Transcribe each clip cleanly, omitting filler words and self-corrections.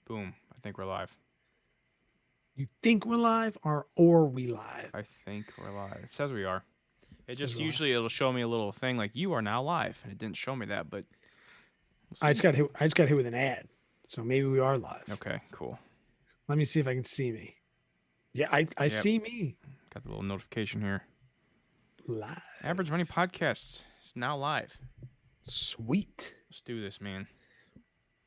Boom. I think we're live. You think we're live or we live? I think we're live. It says we are. It It says just we're live. usually it'll show me a little thing like you are now live, and it didn't show me that, but we'll I see. just got hit. I just got hit with an ad, so maybe we are live. Okay, cool. Let me see if I can see me. Yeah, I Yep, see me got the little notification here. live. Average Money Podcasts is now live. Sweet. Let's do this, man.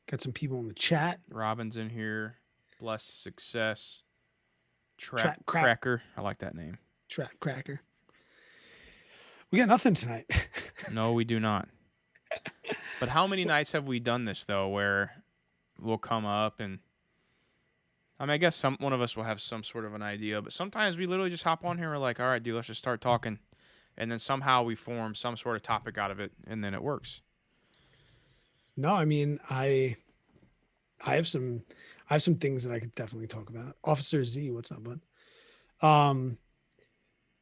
Got some people in the chat. Robin's in here. Bless Success. Trap Trap crap. Cracker. I like that name. Trap cracker. We got nothing tonight. No, we do not. But how many nights have we done this though, where we'll come up and I mean, I guess one of us will have some sort of an idea, but sometimes we literally just hop on here and we're like, all right, dude, let's just start talking. And then somehow we form some sort of topic out of it, and then it works. No, I mean I have some things that I could definitely talk about. Officer Z, what's up, bud?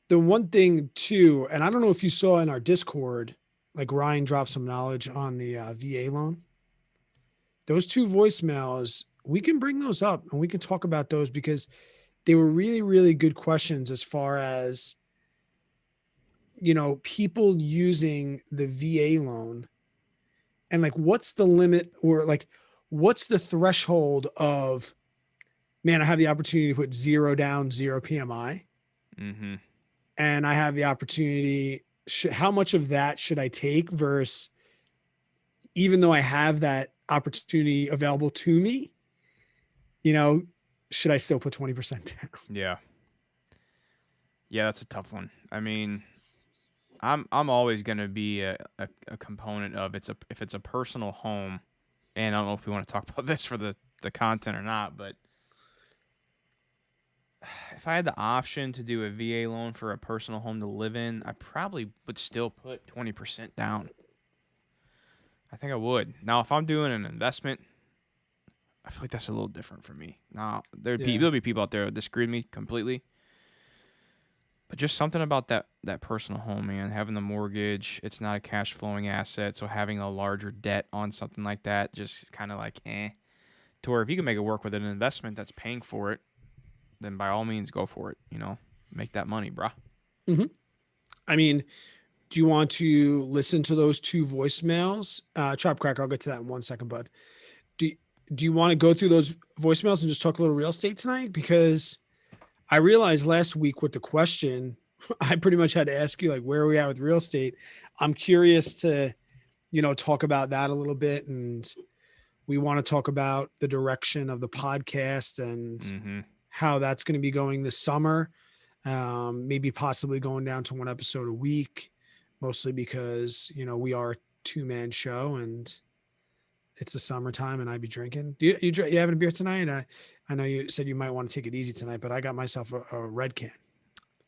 The one thing too, and I don't know if you saw in our Discord, like Ryan dropped some knowledge on the VA loan. Those two voicemails, we can bring those up and we can talk about those because they were really, really good questions as far as, people using the VA loan and like, what's the limit or like, what's the threshold of, man, I have the opportunity to put zero down, zero PMI. Mm-hmm. And I have the opportunity. How much of that should I take versus even though I have that opportunity available to me, should I still put 20% down? Yeah. Yeah, that's a tough one. I mean, I'm always gonna be a component of if it's a personal home, and I don't know if we want to talk about this for the content or not, but if I had the option to do a VA loan for a personal home to live in, I probably would still put 20% down. I think I would. Now, if I'm doing an investment, I feel like that's a little different for me. Now, there'll be people out there that disagree with me completely. But just something about that personal home, man, having the mortgage, it's not a cash flowing asset. So having a larger debt on something like that, just kind of like, to where if you can make it work with an investment that's paying for it, then by all means go for it. Make that money, bruh. Mm-hmm. I mean, do you want to listen to those two voicemails? Chop Cracker, I'll get to that in 1 second, bud. Do you want to go through those voicemails and just talk a little real estate tonight? Because I realized last week with the question, I pretty much had to ask you, like, where are we at with real estate? I'm curious to, talk about that a little bit. And we want to talk about the direction of the podcast and how that's going to be going this summer. Maybe possibly going down to one episode a week, mostly because, we are a 2-man show and it's the summertime and I'd be drinking. You having a beer tonight? I know you said you might want to take it easy tonight, but I got myself a red can.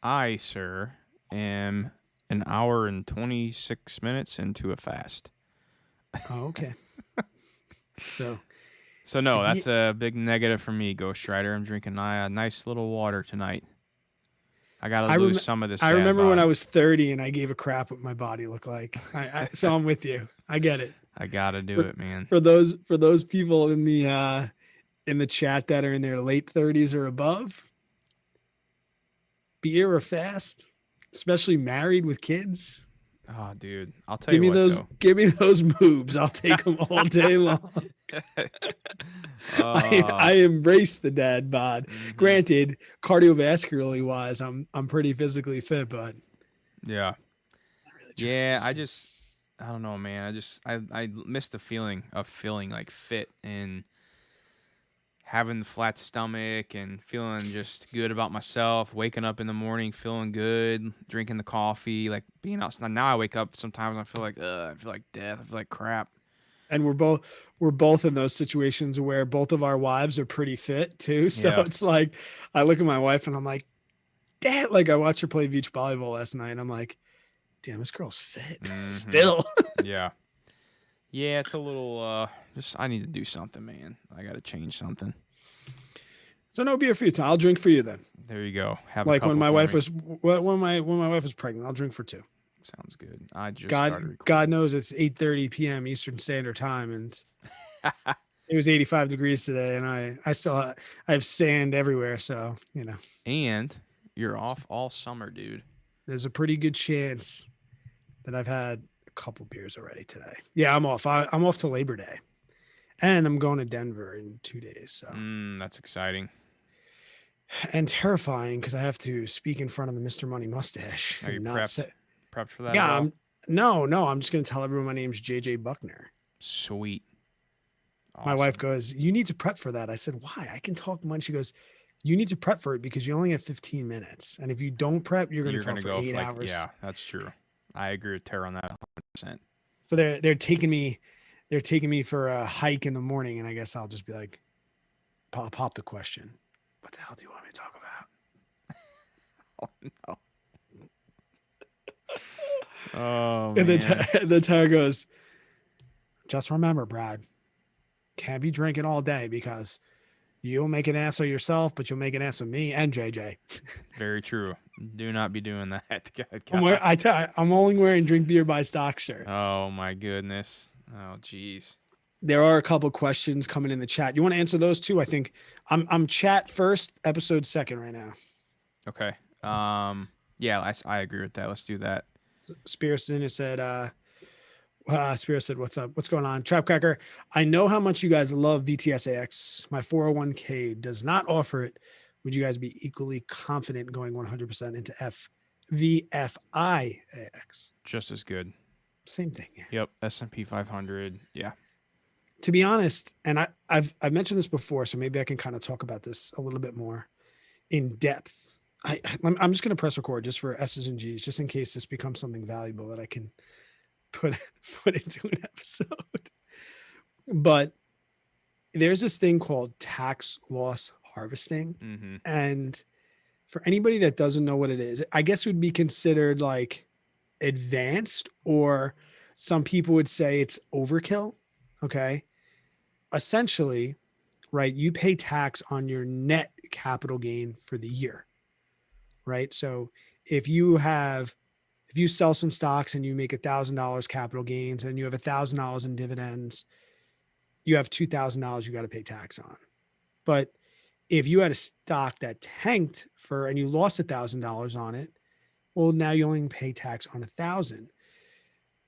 I, sir, am an hour and 26 minutes into a fast. Oh, okay. So no, that's a big negative for me, Ghost Rider. I'm drinking a nice little water tonight. I got to lose some of this. I remember when I was 30 and I gave a crap what my body looked like. So I'm with you. I get it. I got to do it, man. For those people in the chat that are in their late 30s or above, beer or fast, especially married with kids. Oh, dude, I'll tell you what. Give me those moves. I'll take them all day long. I embrace the dad bod. Mm-hmm. Granted, cardiovascularly wise, I'm pretty physically fit, but yeah, really I don't know, man. I miss the feeling of feeling like fit and having the flat stomach and feeling just good about myself, waking up in the morning feeling good, drinking the coffee, like being outside. Now I wake up sometimes I feel like death, I feel like crap. And we're both in those situations where both of our wives are pretty fit too. So It's like I look at my wife and I'm like, Dad, like I watched her play beach volleyball last night and I'm like, damn, this girl's fit still. Yeah, it's a little I need to do something, man. I got to change something. So no beer for you, Tom. I'll drink for you then. There you go. Have like when my wife was when my wife was pregnant. I'll drink for 2. Sounds good. I just started recording. God knows it's 8:30 p.m. Eastern Standard Time, and It was 85 degrees today, and I still I have sand everywhere. So And you're off all summer, dude. there's a pretty good chance that I've had a couple beers already today. Yeah, I'm off. I'm off to Labor Day, and I'm going to Denver in 2 days. So That's exciting. and terrifying because I have to speak in front of the Mr. Money Mustache Are you and not prepped? say. Prepped for that Yeah, at all? no. I'm just gonna tell everyone my name's JJ Buckner. Sweet. My wife Awesome. goes, "You need to prep for that." I said, "Why? I can talk money." She goes, "You need to prep for it because you only have 15 minutes, and if you don't prep, you're going You're to talk gonna for go eight for like, hours." yeah, that's true. I agree with Tara on that 100%. So they're taking me for a hike in the morning, and I guess I'll just be like, pop the question, "What the hell do you want me to talk about?" Oh no. Oh And then man. the Tara goes, "Just remember, Brad, can't be drinking all day because you'll make an ass of yourself, but you'll make an ass of me and JJ." Very true. Do not be doing that. Good I'm God. I'm only wearing drink beer by stock shirts. Oh my goodness. Oh jeez. There are a couple questions coming in the chat. You want to answer those too? I think I'm chat first, episode second right now. Okay. Yeah, I agree with that. Let's do that. Spearson said, Spear said, "What's up? What's going on?" Trap Cracker, I know how much you guys love VTSAX. My 401k does not offer it. Would you guys be equally confident going 100% into VFIAX? Just as good. Same thing. Yep. S&P 500. Yeah. To be honest, and I've mentioned this before, so maybe I can kind of talk about this a little bit more in depth. I'm just going to press record just for S's and G's, just in case this becomes something valuable that I can put put into an episode. But there's this thing called tax loss harvesting, Mm-hmm. and for anybody that doesn't know what it is, I guess it would be considered like advanced, or some people would say it's overkill. Okay, essentially, right? You pay tax on your net capital gain for the year, right? So if you have if you sell some stocks and you make $1,000 capital gains and you have $1,000 in dividends, you have $2,000 you got to pay tax on. But if you had a stock that tanked for and you lost $1,000 on it, well, now you only pay tax on 1,000.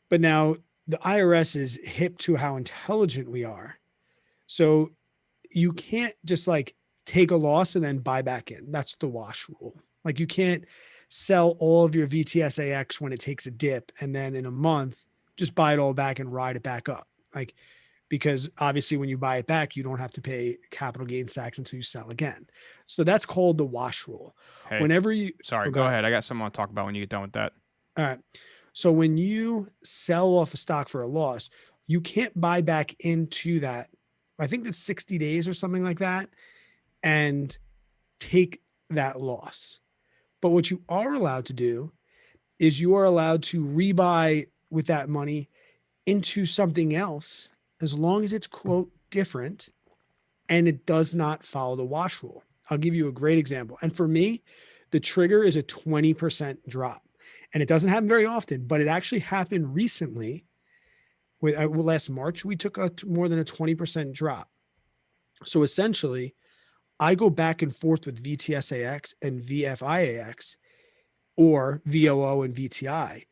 But now the IRS is hip to how intelligent we are, so you can't just like take a loss and then buy back in. That's the wash rule. Like you can't sell all of your VTSAX when it takes a dip and then in a month just buy it all back and ride it back up. Like because obviously when you buy it back, you don't have to pay capital gains tax until you sell again. So that's called the wash rule. Hey, Whenever you sorry. Go ahead. I got something I want to talk about when you get done with that. All right. So when you sell off a stock for a loss, you can't buy back into that. I think that's 60 days or something like that, and take that loss. But what you are allowed to do is you are allowed to rebuy with that money into something else as long as it's quote different and it does not follow the wash rule. I'll give you a great example. And for me, the trigger is a 20% drop. And it doesn't happen very often, but it actually happened recently. With last March, we took more than a 20% drop. So essentially, I go back and forth with VTSAX and VFIAX or VOO and VTI.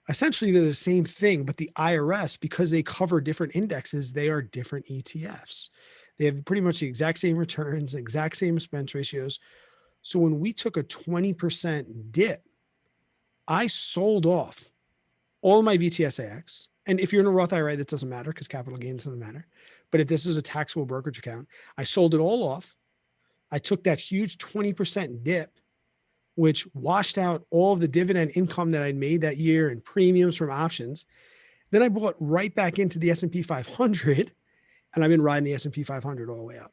Essentially, they're the same thing, but the IRS, because they cover different indexes, they are different ETFs. They have pretty much the exact same returns, exact same expense ratios. So when we took a 20% dip, I sold off all of my VTSAX. And if you're in a Roth IRA, that doesn't matter because capital gains doesn't matter. But if this is a taxable brokerage account, I sold it all off. I took that huge 20% dip, which washed out all of the dividend income that I'd made that year and premiums from options. Then I bought right back into the S&P 500, and I've been riding the S&P 500 all the way up.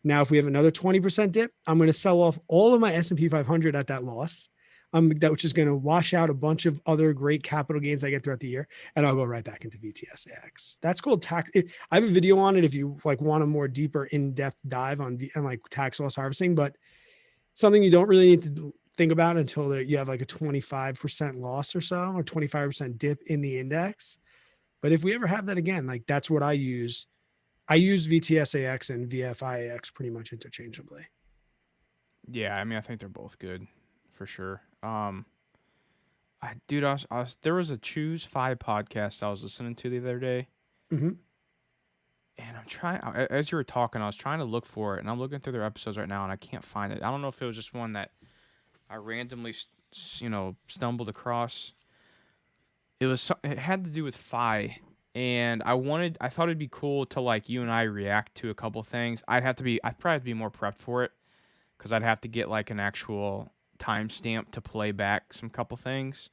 Now, if we have another 20% dip, I'm going to sell off all of my S&P 500 at that loss, which is going to wash out a bunch of other great capital gains I get throughout the year, and I'll go right back into VTSAX. That's called tax. I have a video on it if you like want a more deeper in-depth dive on like tax loss harvesting, but something you don't really need to think about until you have like a 25% loss or so, or 25% dip in the index. But if we ever have that again, like that's what I use I use VTSAX and VFIAX pretty much interchangeably. Yeah, I mean, I think they're both good for sure. Dude, there was a Choose Five podcast I was listening to the other day, Hmm. and as you were talking, I was trying to look for it, and I'm looking through their episodes right now, and I can't find it. I don't know if it was just one that I randomly, stumbled across. It had to do with and I thought it'd be cool to like you and I react to a couple things. I'd probably have to be more prepped for it because I'd have to get like an actual timestamp to play back some couple things.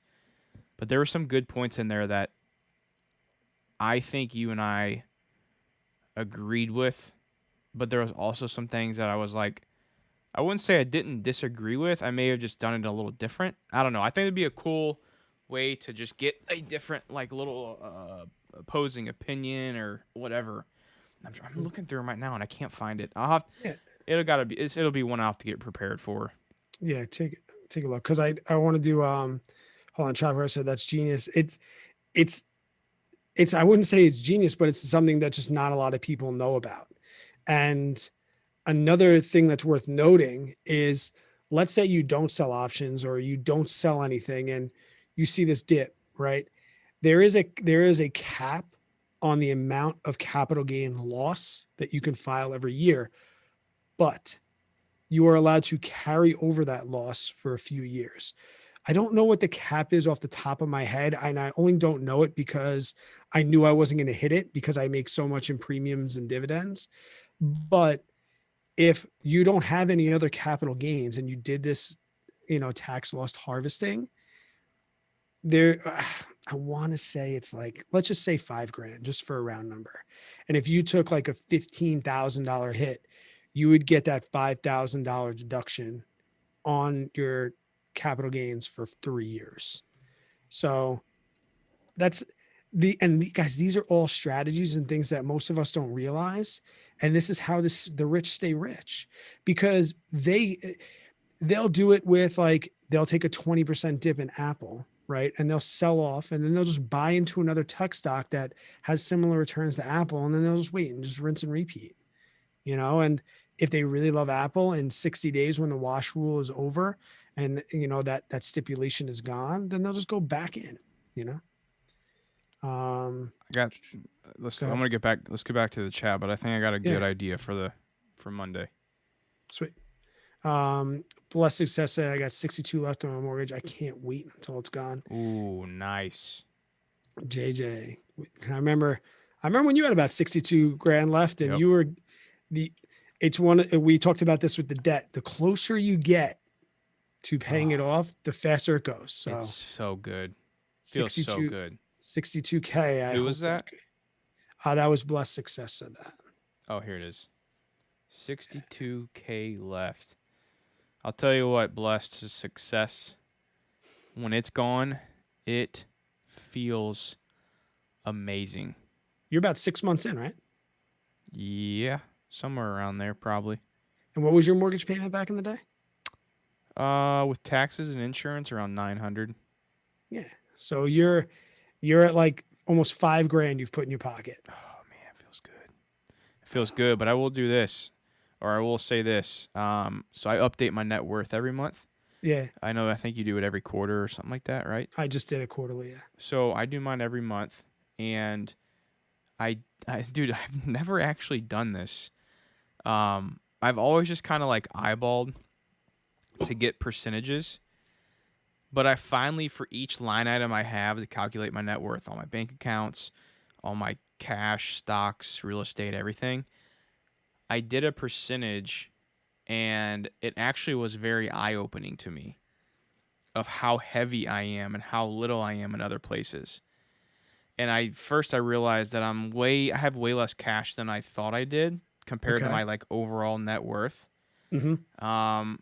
But there were some good points in there that I think you and I agreed with, but there was also some things that I was like, I wouldn't say I didn't disagree with. I may have just done it a little different. I don't know. I think it'd be a cool way to just get a different, like, little opposing opinion or whatever. I'm looking through them right now and I can't find it. Yeah. It'll be one I'll have to get prepared for. Yeah. Take a look. Cause I want to do, hold on. Chopper said that's genius. It's, I wouldn't say it's genius, but it's something that just not a lot of people know about. And another thing that's worth noting is, let's say you don't sell options or you don't sell anything and you see this dip, right? There is a cap on the amount of capital gain loss that you can file every year, but you are allowed to carry over that loss for a few years. I don't know what the cap is off the top of my head. And I only don't know it because I knew I wasn't going to hit it because I make so much in premiums and dividends. But if you don't have any other capital gains and you did this, tax loss harvesting, there, I want to say it's like, let's just say 5 grand just for a round number. And if you took like a $15,000 hit, you would get that $5,000 deduction on your capital gains for 3 years. So that's guys, these are all strategies and things that most of us don't realize. And this is how the rich stay rich, because they'll do it with, like, they'll take a 20% dip in Apple, right? And they'll sell off and then they'll just buy into another tech stock that has similar returns to Apple. And then they'll just wait and just rinse and repeat, and if they really love Apple, in 60 days when the wash rule is over and that stipulation is gone, then they'll just go back in, you know. I got. Go I'm ahead. gonna get back. Let's get back to the chat, but I think I got a Yeah, good idea for Monday. sweet. Blessed success said I got 62 left on my mortgage. I can't wait until it's gone. Ooh, nice. JJ, I remember when you had about 62 grand left and Yep. you were the it's one we talked about this with the debt. The closer you get to paying it Oh, off, the faster it goes. So it's so good. Feels so 62 good. 62K. I Who hope was that? that was Blessed Success said that. Oh, here it is. 62K left. I'll tell you what, blessed success. When it's gone, it feels amazing. You're about 6 months in, right? Yeah, somewhere around there probably. And what was your mortgage payment back in the day? With taxes and insurance around 900. Yeah. So you're at like almost 5 grand you've put in your pocket. Oh man, it feels good. It feels good, but I will do this, or I will say this. So I update my net worth every month. Yeah. I think you do it every quarter or something like that, right? I just did it quarterly. Yeah. So I do mine every month, and dude, I've never actually done this. I've always just kind of like eyeballed to get percentages, but I finally, for each line item I have to calculate my net worth, all my bank accounts, all my cash, stocks, real estate, everything, I did a percentage, and it actually was very eye-opening to me of how heavy I am and how little I am in other places. And I realized that I have way less cash than I thought I did compared to Okay. my like overall net worth. Mm-hmm.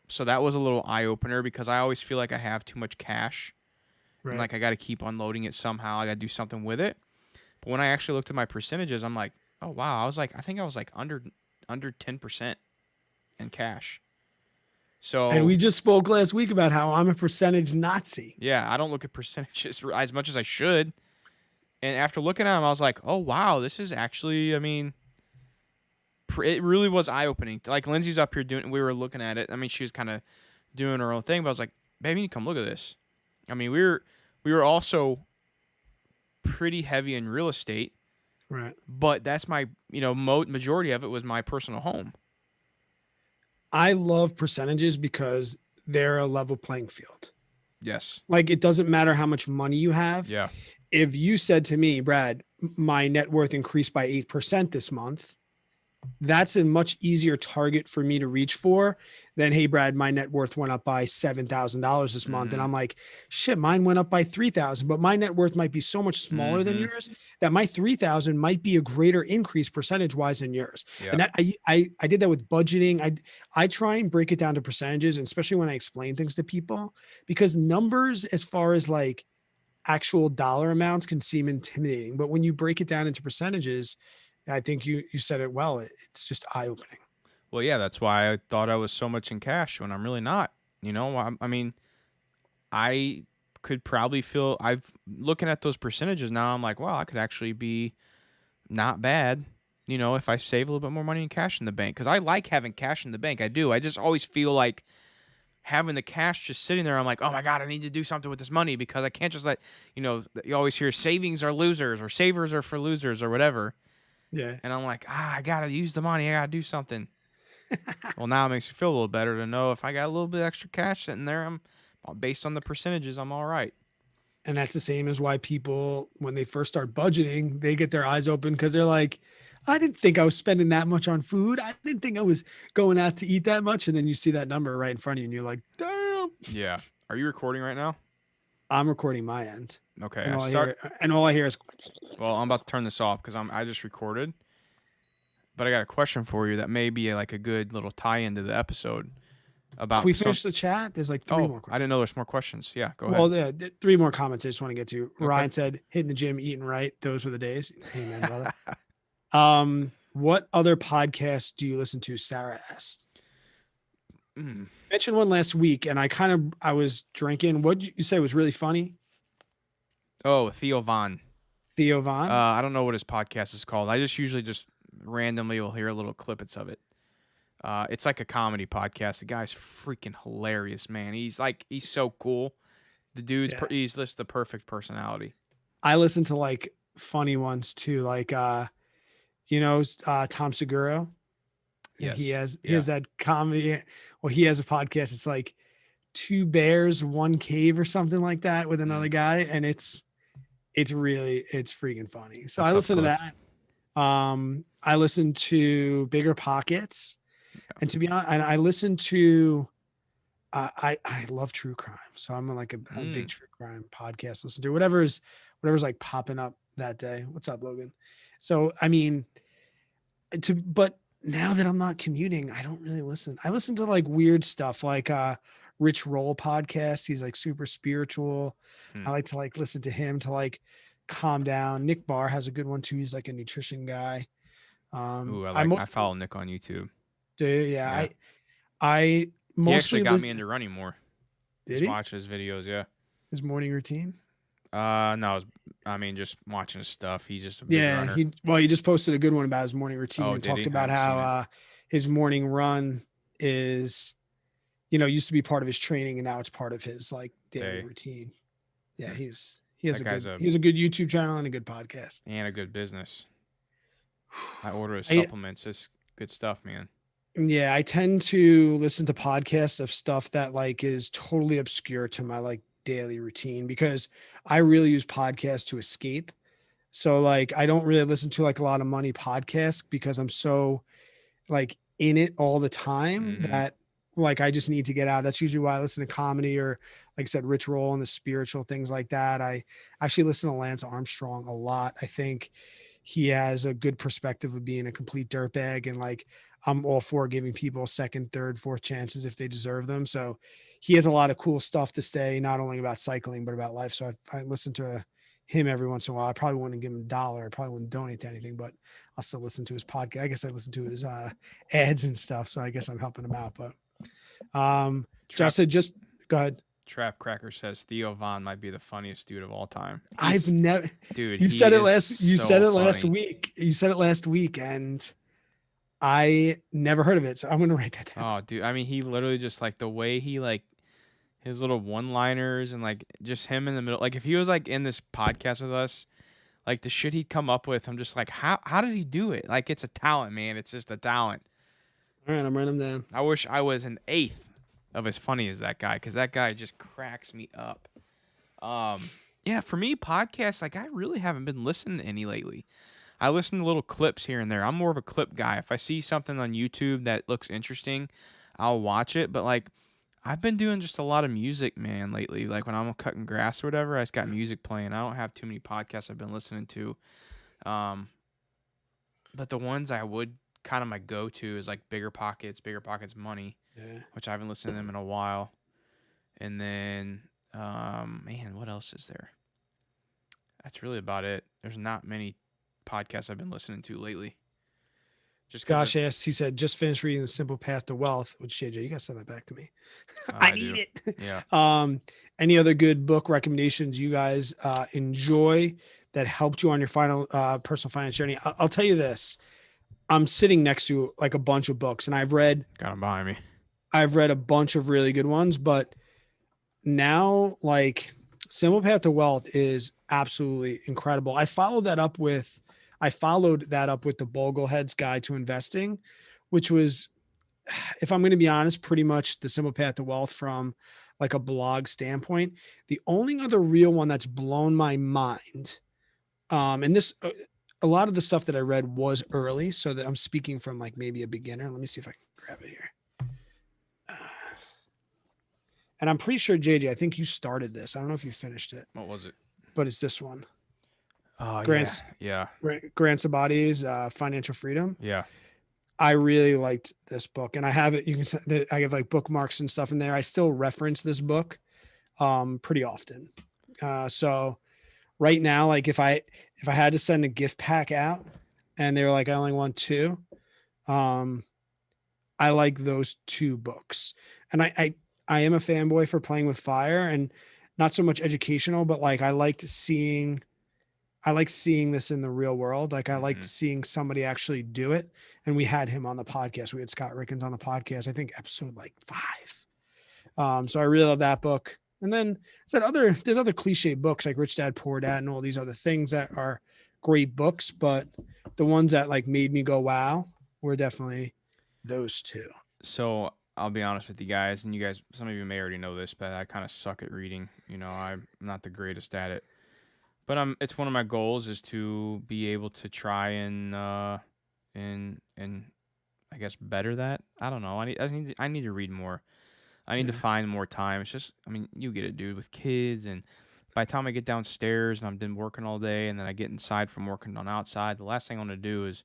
So that was a little eye opener because I always feel like I have too much cash and Right. like I got to keep unloading it somehow. I got to do something with it. But when I actually looked at my percentages, I'm like, oh wow, I think I was like under 10% in cash. So And we just spoke last week about how I'm a percentage Nazi. yeah, I don't look at percentages as much as I should. And after looking at them, I was like, oh wow, this is actually, I mean, it really was eye opening. Like Lindsay's up here doing, we were looking at it. I mean, she was kind of doing her own thing, but I was like, baby, you come look at this. I mean, we were also pretty heavy in real estate, Right. but that's my, majority of it was my personal home. I love percentages because they're a level playing field. Yes. Like it doesn't matter how much money you have. Yeah. If you said to me, Brad, my net worth increased by 8% this month, that's a much easier target for me to reach for than, hey, Brad, my net worth went up by $7,000 this month. And Mhm. I'm like, shit, mine went up by 3,000, but my net worth might be so much smaller than Mhm. yours that my 3,000 might be a greater increase percentage wise than yours. Yeah. And I did that with budgeting. I try and break it down to percentages, and especially when I explain things to people, because numbers, as far as like actual dollar amounts, can seem intimidating, but when you break it down into percentages, I think you said it well. It's just eye opening. Well, yeah, that's why I thought I was so much in cash when I'm really not. I mean, I could probably feel I've looking at those percentages now. I'm like, wow, I could actually be not bad. If I save a little bit more money in cash in the bank, because I like having cash in the bank. I do. I just always feel like having the cash just sitting there. I'm like, oh my god, I need to do something with this money because I can't just let you always hear savings are losers or savers are for losers or whatever. Yeah. And I'm like, I gotta use the money. I gotta do something. Well, now it makes me feel a little better to know if I got a little bit extra cash sitting there, I'm based on the percentages, I'm all right. And that's the same as why people, when they first start budgeting, they get their eyes open because they're like, I didn't think I was spending that much on food. I didn't think I was going out to eat that much. And then you see that number right in front of you and you're like, damn. Yeah. Are you recording right now? I'm recording my end. Okay. And all I hear is, Well, I'm about to turn this off because I just recorded. But I got a question for you that may be like a good little tie-in to the episode about. can we finish the chat? There's like three more I questions. didn't know there's more questions. Yeah, go ahead. Well, three more comments I just want to get to. Ryan said, hitting the gym, eating right. Those were the days. Amen, brother. What other podcasts do you listen to? Sarah asked. Mentioned one last week, and I was drinking. What you say was really funny? Oh, Theo Von. Theo Von. I don't know what his podcast is called. I just usually just randomly will hear little clippets of it. It's like a comedy podcast. The guy's freaking hilarious, man. He's so cool. The dude's he's just the perfect personality. I listen to like funny ones too, like Tom Segura. Yes. He has that comedy. Well, he has a podcast. It's like Two Bears, One Cave or something like that with another guy, and it's freaking funny. So I listen to that. I listen to Bigger Pockets, and to be honest, I listen to. I love true crime, so I'm like a big true crime podcast. Listen to whatever's like popping up that day. What's up, Logan? So I mean, but now that I'm not commuting, I don't really listen. I listen to like weird stuff, like Rich Roll podcast. He's like super spiritual. I like to like listen to him to like calm down. Nick Barr has a good one too. He's like a nutrition guy. I follow Nick on YouTube. Yeah. I mostly he actually got me into running more. Did he? Watch his videos, yeah. His morning routine? No, just watching his stuff. He's just a big runner. He just posted a good one about his morning routine and talked about how his morning run is, used to be part of his training and now it's part of his like daily routine. Yeah, he has a good YouTube channel and a good podcast. And a good business. I order his supplements. It's good stuff, man. Yeah, I tend to listen to podcasts of stuff that like is totally obscure to my like daily routine because I really use podcasts to escape. So like I don't really listen to like a lot of money podcasts because I'm so like in it all the time that like I just need to get out. That's usually why I listen to comedy or like I said, Rich Roll and the spiritual things like that. I actually listen to Lance Armstrong a lot. I think he has a good perspective of being a complete dirtbag and like I'm all for giving people second, third, fourth chances if they deserve them. So he has a lot of cool stuff to say, not only about cycling, but about life. So I listen to him every once in a while. I probably wouldn't give him $1. I probably wouldn't donate to anything, but I'll still listen to his podcast. I guess I listen to his ads and stuff. So I guess I'm helping him out. But Josh said, just go ahead. Trap Cracker says Theo Von might be the funniest dude of all time. I've never. Dude, You he said it is last. You said so it last funny. week. You said it last week, and I never heard of it. So I'm gonna write that down. Oh, dude. I mean, he literally just like the way he like his little one-liners and like just him in the middle. Like if he was like in this podcast with us, like the shit he'd come up with, I'm just like, how does he do it? Like it's a talent, man. It's just a talent. All right, I'm writing them down. I wish I was an eighth of as funny as that guy, because that guy just cracks me up. Yeah, for me, podcasts, like I really haven't been listening to any lately. I listen to little clips here and there. I'm more of a clip guy. If I see something on YouTube that looks interesting, I'll watch it. But like, I've been doing just a lot of music, man, lately. Like when I'm cutting grass or whatever, I just got music playing. I don't have too many podcasts I've been listening to. Um, but the ones I would kind of my go-to is like Bigger Pockets Money, Yeah. which I haven't listened to them in a while. And then, man, what else is there? That's really about it. There's not many podcasts I've been listening to lately. Just because Gosh, yes, he said just finished reading The Simple Path to Wealth. Which JJ, you gotta send that back to me. I I need do. it. Yeah. Any other good book recommendations you guys enjoy that helped you on your final personal finance journey? I'll tell you this. I'm sitting next to like a bunch of books, and Got them behind me. I've read a bunch of really good ones, but now like Simple Path to Wealth is absolutely incredible. I followed that up with the Boglehead's Guide to Investing, which was, if I'm going to be honest, pretty much the Simple Path to Wealth from like a blog standpoint. The only other real one that's blown my mind, and this a lot of the stuff that I read was early, so that I'm speaking from like maybe a beginner. Let me see if I can grab it here. And I'm pretty sure JJ, I think you started this. I don't know if you finished it, What was it? but it's this one. Oh, Grant's yeah. Grant Sabati's Financial Freedom. Yeah. I really liked this book, and I have it. You can I have like bookmarks and stuff in there. I still reference this book pretty often. So right now, like if I had to send a gift pack out, and they were like, I only want two, I like those two books, and I am a fanboy for Playing with Fire, and not so much educational, but like I like seeing this in the real world. Like I liked Mhm. seeing somebody actually do it. And we had him on the podcast. We had Scott Rickens on the podcast, I think episode like 5. So I really love that book. And then there's other cliche books like Rich Dad Poor Dad and all these other things that are great books, but the ones that like made me go wow were definitely those two. So I'll be honest with you guys, and you guys, some of you may already know this, but I kind of suck at reading. You know, I'm not the greatest at it. But it's one of my goals is to be able to try and I guess better that. I don't know. I need to read more. I need to Yeah. find more time. It's just, I mean, you get it, dude, with kids, and by the time I get downstairs and I've been working all day, and then I get inside from working on outside, the last thing I want to do is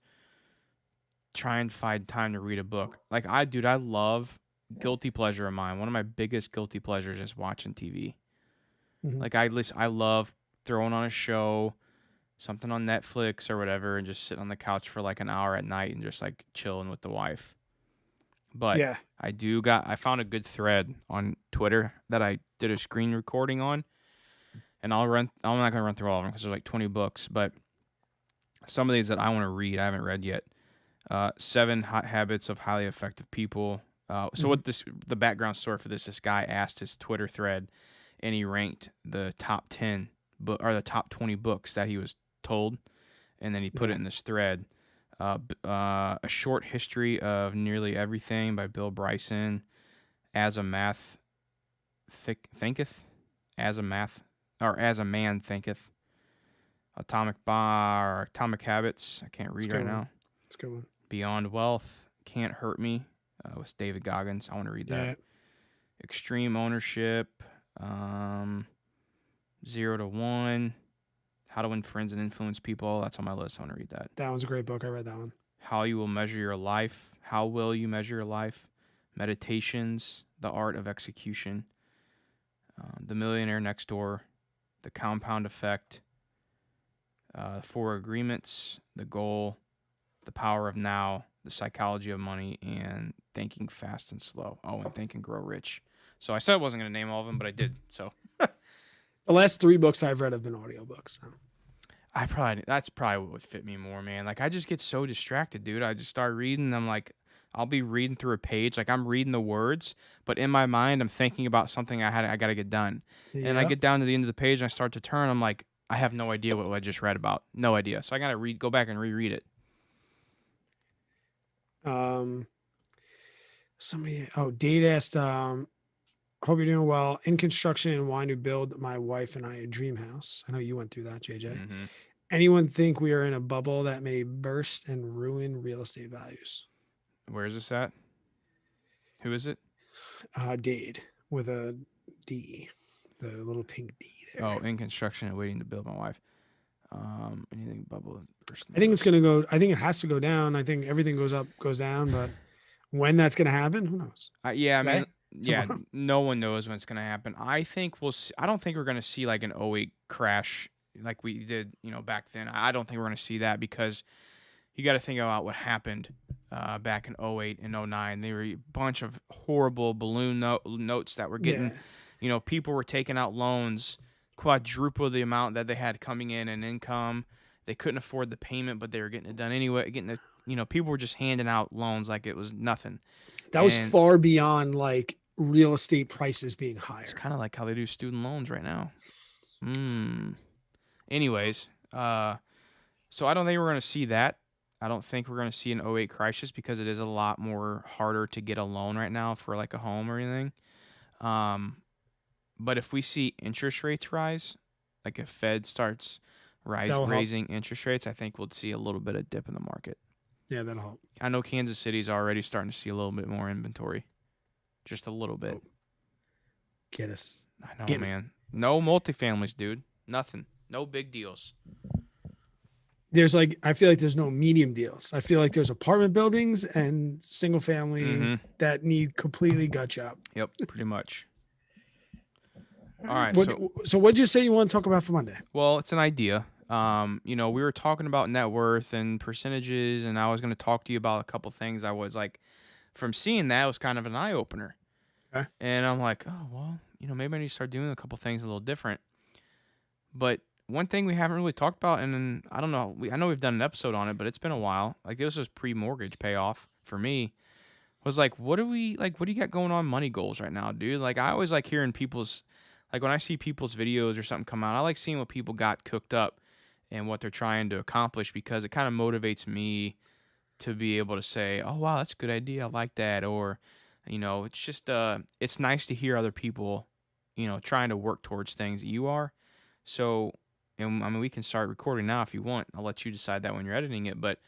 try and find time to read a book. Like I love guilty pleasure of mine. One of my biggest guilty pleasures is watching TV. Mhm. Like I love throwing on a show, something on Netflix or whatever, and just sitting on the couch for like an hour at night and just like chilling with the wife. But Yeah. I found a good thread on Twitter that I did a screen recording on, and I'm not gonna run through all of them because there's like 20 books, but some of these that I want to read I haven't read yet. 7 Hot Habits of Highly Effective People. So Mhm. what the background story for this guy asked his Twitter thread, and he ranked the top 10 or the top 20 books that he was told, and then he put Yeah. it in this thread. A Short History of Nearly Everything by Bill Bryson. As a Math Thinketh, as a math or as a Man Thinketh. Atomic Habits. I can't It's a read good right one. now. It's a good one. Beyond Wealth, Can't Hurt Me, with David Goggins. I want to read that. Yeah. Extreme Ownership, 0 to 1, How to Win Friends and Influence People. That's on my list. I want to read that. That one's a great book. I read that one. How You Will Measure Your Life. How Will You Measure Your Life? Meditations, The Art of Execution. The Millionaire Next Door, The Compound Effect, 4 Agreements, The Goal, The Power of Now, The Psychology of Money, and Thinking Fast and Slow. Oh, and Think and Grow Rich. So I said I wasn't going to name all of them, but I did. So The last 3 books I've read have been audiobooks. So. that's probably what would fit me more, man. Like I just get so distracted, dude. I just start reading. And I'm like, I'll be reading through a page, like I'm reading the words, but in my mind, I'm thinking about something I got to get done. And I Yeah. get down to the end of the page and I start to turn. I'm like, I have no idea what I just read about. No idea. So I got to go back and reread it. Um, Dade asked, hope you're doing well. In construction and wanting to build my wife and I a dream house. I know you went through that, JJ. Hmm. Anyone think we are in a bubble that may burst and ruin real estate values? Where is this at? Who is it? Dade with a D, the little pink D there. Oh, in construction and waiting to build my wife. Anything bubble? I think it's going to go, I think it has to go down. I think everything goes up, goes down, but when that's going to happen, who knows? Yeah, I mean, Today? yeah, Tomorrow? no one knows when it's gonna happen. I think we'll. See, I don't think we're gonna see like an '08 crash like we did, back then. I don't think we're gonna see that because you got to think about what happened back in '08 and '09. There were a bunch of horrible balloon notes that were getting, Yeah. People were taking out loans quadruple the amount that they had coming in income. They couldn't afford the payment, but they were getting it done anyway. People were just handing out loans like it was nothing. That was And far beyond like real estate prices being it's higher. kind of like how they do student loans right now. Anyways, so I don't think we're going to see that. I don't think we're going to see an '08 crisis because it is a lot more harder to get a loan right now for like a home or anything. But if we see interest rates rise, like if Fed starts That'll help. raising interest rates, I think we'll see a little bit of dip in the market. Yeah, that'll help. I know Kansas City's already starting to see a little bit more inventory. Just a little bit. Get us. I know, man. No multifamilies, dude. Nothing. No big deals. There's like, I feel like there's no medium deals. I feel like there's apartment buildings and single family that need completely gut job. Yep, pretty much. All right. So what'd you say you want to talk about for Monday? Well, it's an idea. We were talking about net worth and percentages, and I was going to talk to you about a couple things. I was like, from seeing that, it was kind of an eye opener. Okay. And I'm like, oh well, maybe I need to start doing a couple things a little different. But one thing we haven't really talked about, and I don't know, I know we've done an episode on it, but it's been a while. Like this was pre-mortgage payoff for me. Was like, what do you got going on money goals right now, dude? Like I always like hearing people's, like when I see people's videos or something come out, I like seeing what people got cooked up and what they're trying to accomplish because it kind of motivates me to be able to say, oh wow, that's a good idea, I like that. Or it's just it's nice to hear other people trying to work towards things that you are. So, and I mean, we can start recording now if you want. I'll let you decide that when you're editing it, but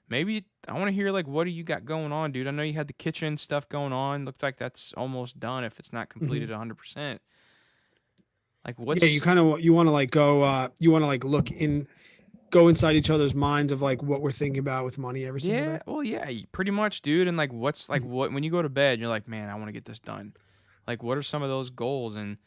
maybe I want to hear like, what do you got going on, dude? I know you had the kitchen stuff going on. Looks like that's almost done if it's not completed 100%. Like what's you want to like go you want to like go inside each other's minds of like what we're thinking about with money every single day. Well, yeah, pretty much, dude. And like, what's like what when you go to bed, you're like, man, I want to get this done. Like, what are some of those goals? And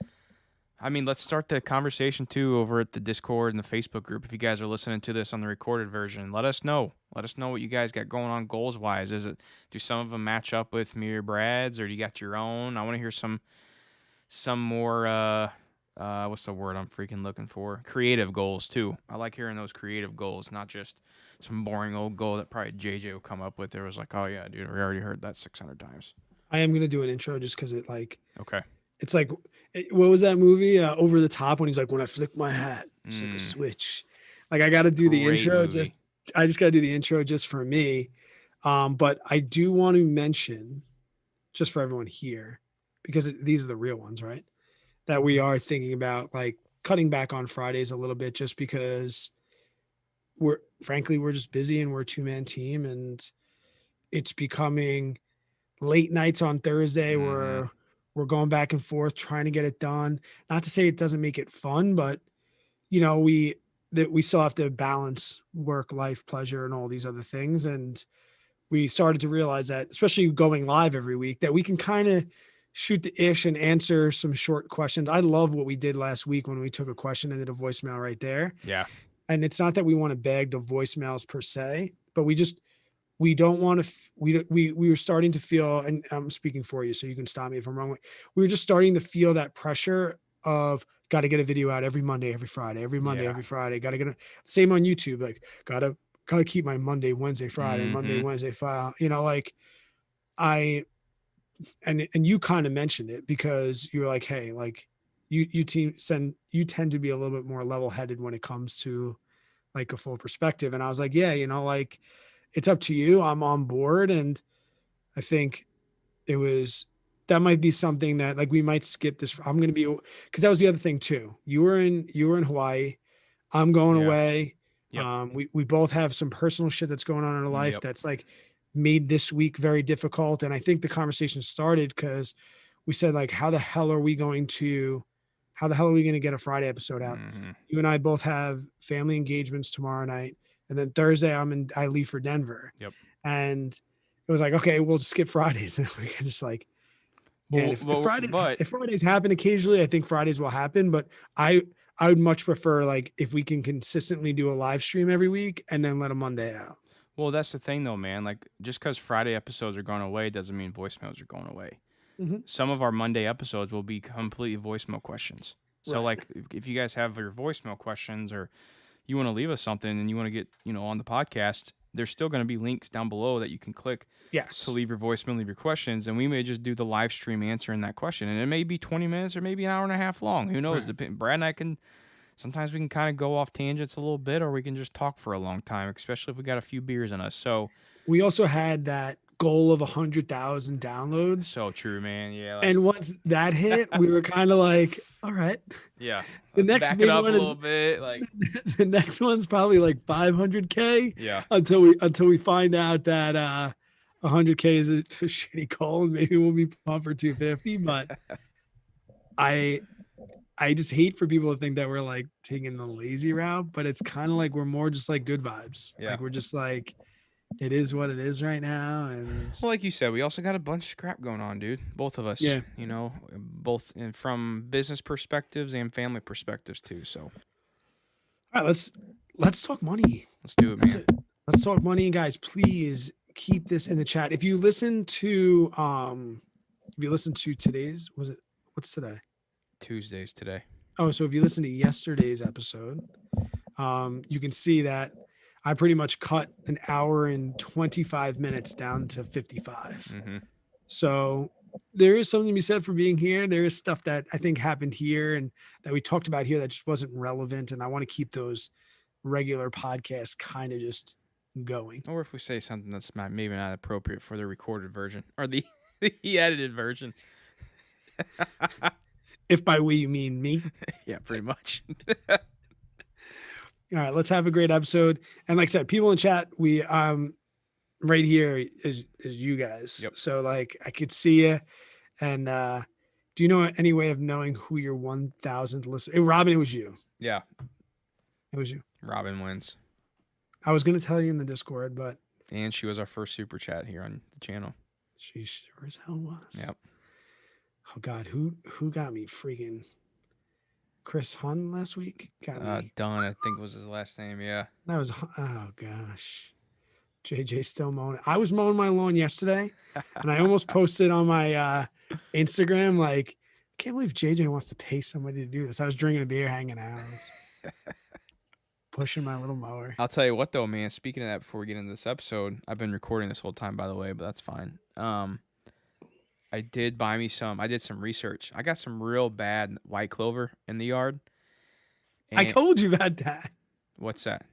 I mean, let's start the conversation too over at the Discord and the Facebook group. If you guys are listening to this on the recorded version, let us know. Let us know what you guys got going on goals wise. Do some of them match up with me or Brad's, or do you got your own? I want to hear some more. What's the word I'm freaking looking for? Creative goals too. I like hearing those creative goals, not just some boring old goal that probably JJ will come up with. There was like, oh yeah, dude, we already heard that 600 times. I am gonna do an intro just because it like okay. It's like, what was that movie? Over the Top, when he's like, when I flick my hat, it's like a switch. Like I got to do the intro. Movie. I just got to do the intro just for me. But I do want to mention, just for everyone here, because these are the real ones, right? That we are thinking about like cutting back on Fridays a little bit, just because we're just busy and we're a 2-man team, and it's becoming late nights on Thursday where we're going back and forth trying to get it done. Not to say it doesn't make it fun, but we still have to balance work, life, pleasure, and all these other things. And we started to realize that, especially going live every week, that we can kind of shoot the ish and answer some short questions. I love what we did last week when we took a question and did a voicemail right there. Yeah. And it's not that we want to bag the voicemails per se, but we we don't want to, we were starting to feel, and I'm speaking for you, so you can stop me if I'm wrong. We were just starting to feel that pressure of got to get a video out every Monday, every Friday, every Monday, Yeah. every Friday. Got to get a same on YouTube. Like gotta keep my Monday, Wednesday, Friday, Monday, Mm-hmm. Wednesday file. Like I and you kind of mentioned it because you were like, hey, like you tend to be a little bit more level headed when it comes to like a full perspective. And I was like, yeah, like it's up to you. I'm on board. And I think it was that might be something that like we might skip this. I'm gonna be because that was the other thing too. You were in Hawaii. I'm going Yeah. away. Yep. We both have some personal shit that's going on in our life Yep. that's like made this week very difficult. And I think the conversation started because we said like, how the hell are we going to get a Friday episode out? Mm-hmm. You and I both have family engagements tomorrow night. And then Thursday I leave for Denver. Yep. And it was like, okay, we'll just skip Fridays. And we're just like, man, Well, well, but if Fridays happen occasionally, I think Fridays will happen. But I I would much prefer like if we can consistently do a live stream every week and then let a Monday out. well, that's the thing though, man. Like just because Friday episodes are going away doesn't mean voicemails are going away. Mm-hmm. Some of our Monday episodes will be completely voicemail questions. So Right. like if you guys have your voicemail questions or you want to leave us something and you want to get, on the podcast, there's still going to be links down below that you can click to Yes. leave your voicemail, leave your questions, and we may just do the live stream answering that question. And it may be 20 minutes or maybe an hour and a half long. Who knows? Right. Brad and I can sometimes we can kind of go off tangents a little bit or we can just talk for a long time, especially if we got a few beers in us. So We also had that goal of 100,000 downloads. so true, man. Yeah. And once that hit, we were kind of like, all right. Yeah. The Let's next back big it up one a is little bit. Like the next one's probably like 500K yeah. until we find out that 100K is a shitty goal and maybe we'll be pumped for 250. But I I just hate for people to think that we're like taking the lazy route, but it's kind of like we're more just like good vibes. Yeah. Like we're just like it is what it is right now. And Well, like you said, we also got a bunch of crap going on, dude. Both of us. Yeah. Both from business perspectives and family perspectives too. So all right, let's talk money. let's do it, That's man. it. Let's talk money, guys. Please keep this in the chat. If you listen to today's, what's today? Tuesdays today. Oh, so if you listen to yesterday's episode, you can see that I pretty much cut an hour and 25 minutes down to 55. Mm-hmm. So there is something to be said for being here. There is stuff that I think happened here and that we talked about here that just wasn't relevant. And I want to keep those regular podcasts kind of just going. Or if we say something that's maybe not appropriate for the recorded version or the edited version. If by we you mean me. Yeah, pretty much. All right, let's have a great episode. And like I said, people in chat, we right here is you guys. Yep. So like I could see you. And do you know any way of knowing who your 1,000th listener? Robin, it was you. Yeah, It was you. Robin wins. I was gonna tell you in the Discord, but And she was our first super chat here on the channel. she sure as hell was. Yep. Oh God, who got me freaking Chris Hun last week? Got me. Don, I think was his last name. Yeah. That was oh gosh. JJ still mowing. I was mowing my lawn yesterday, and I almost posted on my Instagram like, I can't believe JJ wants to pay somebody to do this. I was drinking a beer, hanging out, pushing my little mower. I'll tell you what though, man. Speaking of that, before we get into this episode, I've been recording this whole time, by the way, but that's fine. I did buy me some. I did some research. I got some real bad white clover in the yard. I told you about that. What's that?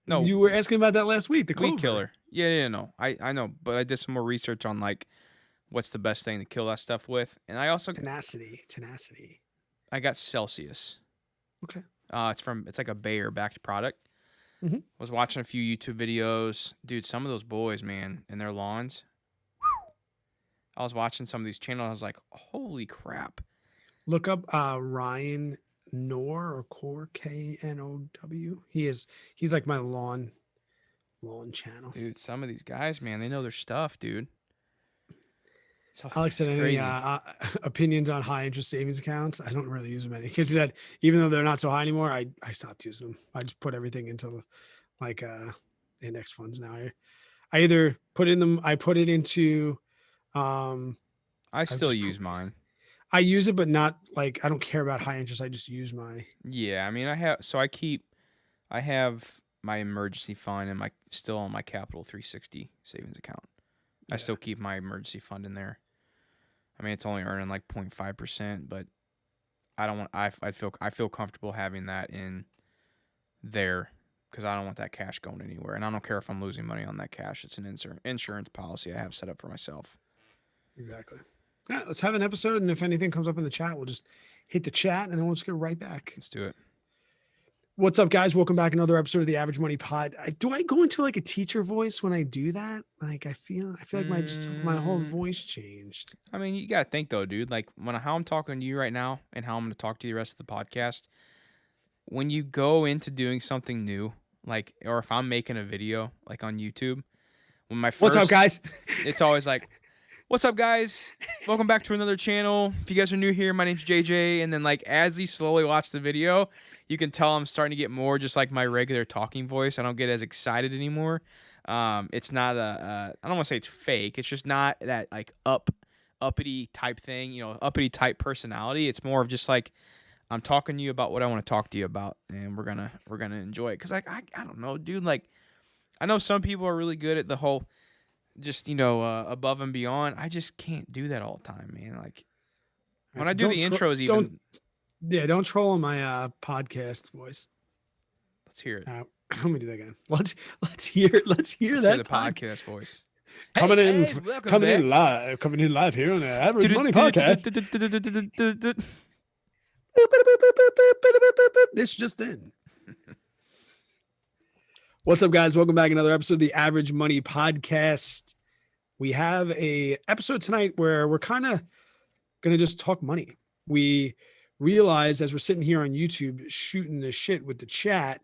No, You were asking about that last week. The weed clover. killer. Yeah, no. I know, but I did some more research on like what's the best thing to kill that stuff with, and I also Tenacity. I got Celsius. Okay. It's like a Bayer-backed product. Mhm. Was watching a few YouTube videos, dude. Some of those boys, man, in their lawns. I was watching some of these channels. I was like, holy crap. Look up Ryan Knorr or Core Know. He's like my lawn channel. Dude, some of these guys, man, they know their stuff, dude. So, Alex said it's any crazy. opinions on high interest savings accounts? I don't really use them any because he said even though they're not so high anymore, I stopped using them. I just put everything into like index funds now. I either put in them, I put it into, um, I I still just, use mine. I use it, but not like, I don't care about high interest. I just use my, Yeah, I mean, I have my emergency fund and my still on my Capital 360 savings account. I yeah, still keep my emergency fund in there. I mean, it's only earning like 0.5%, but I don't want. I feel comfortable having that in there because I don't want that cash going anywhere, and I don't care if I'm losing money on that cash. It's an insurance policy I have set up for myself. exactly. Yeah, let's have an episode. And if anything comes up in the chat, we'll just hit the chat and then we'll just get right back. Let's do it. What's up, guys? Welcome back. Another episode of the Average Money Pod. Do I go into like a teacher voice when I do that? Like, I feel like my whole voice changed. I mean, you gotta think though, dude. Like how I'm talking to you right now, and how I'm gonna talk to you the rest of the podcast. When you go into doing something new, like, or if I'm making a video like on YouTube, when my first, What's up, guys? it's always like, "What's up, guys? Welcome back to another channel. If you guys are new here, my name's JJ." And then like as you slowly watch the video, you can tell I'm starting to get more just like my regular talking voice. I don't get as excited anymore. It's not I don't want to say it's fake. It's just not that like uppity type thing, uppity type personality. It's more of just like I'm talking to you about what I want to talk to you about, and we're gonna enjoy it. Cause like I don't know, dude. Like I know some people are really good at the whole just above and beyond. I just can't do that all the time, man. Like when I do the intros, even don't troll on my podcast voice. Let's hear it. Let me do that again. Let's hear that the podcast voice. Coming in live here on the Average Money Podcast. This just in. What's up, guys? Welcome back. Another episode of the Average Money Podcast. We have a episode tonight where we're kind of going to just talk money. We realized as we're sitting here on YouTube shooting the shit with the chat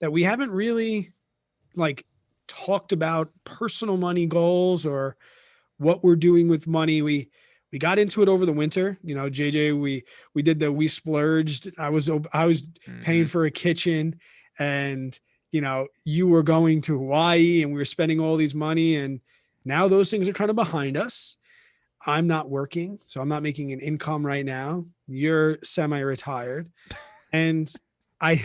that we haven't really like talked about personal money goals or what we're doing with money. We got into it over the winter. JJ, we did we splurged. I was paying for a kitchen, and you were going to Hawaii and we were spending all these money, and now those things are kind of behind us. I'm not working, so I'm not making an income right now. You're semi-retired. And I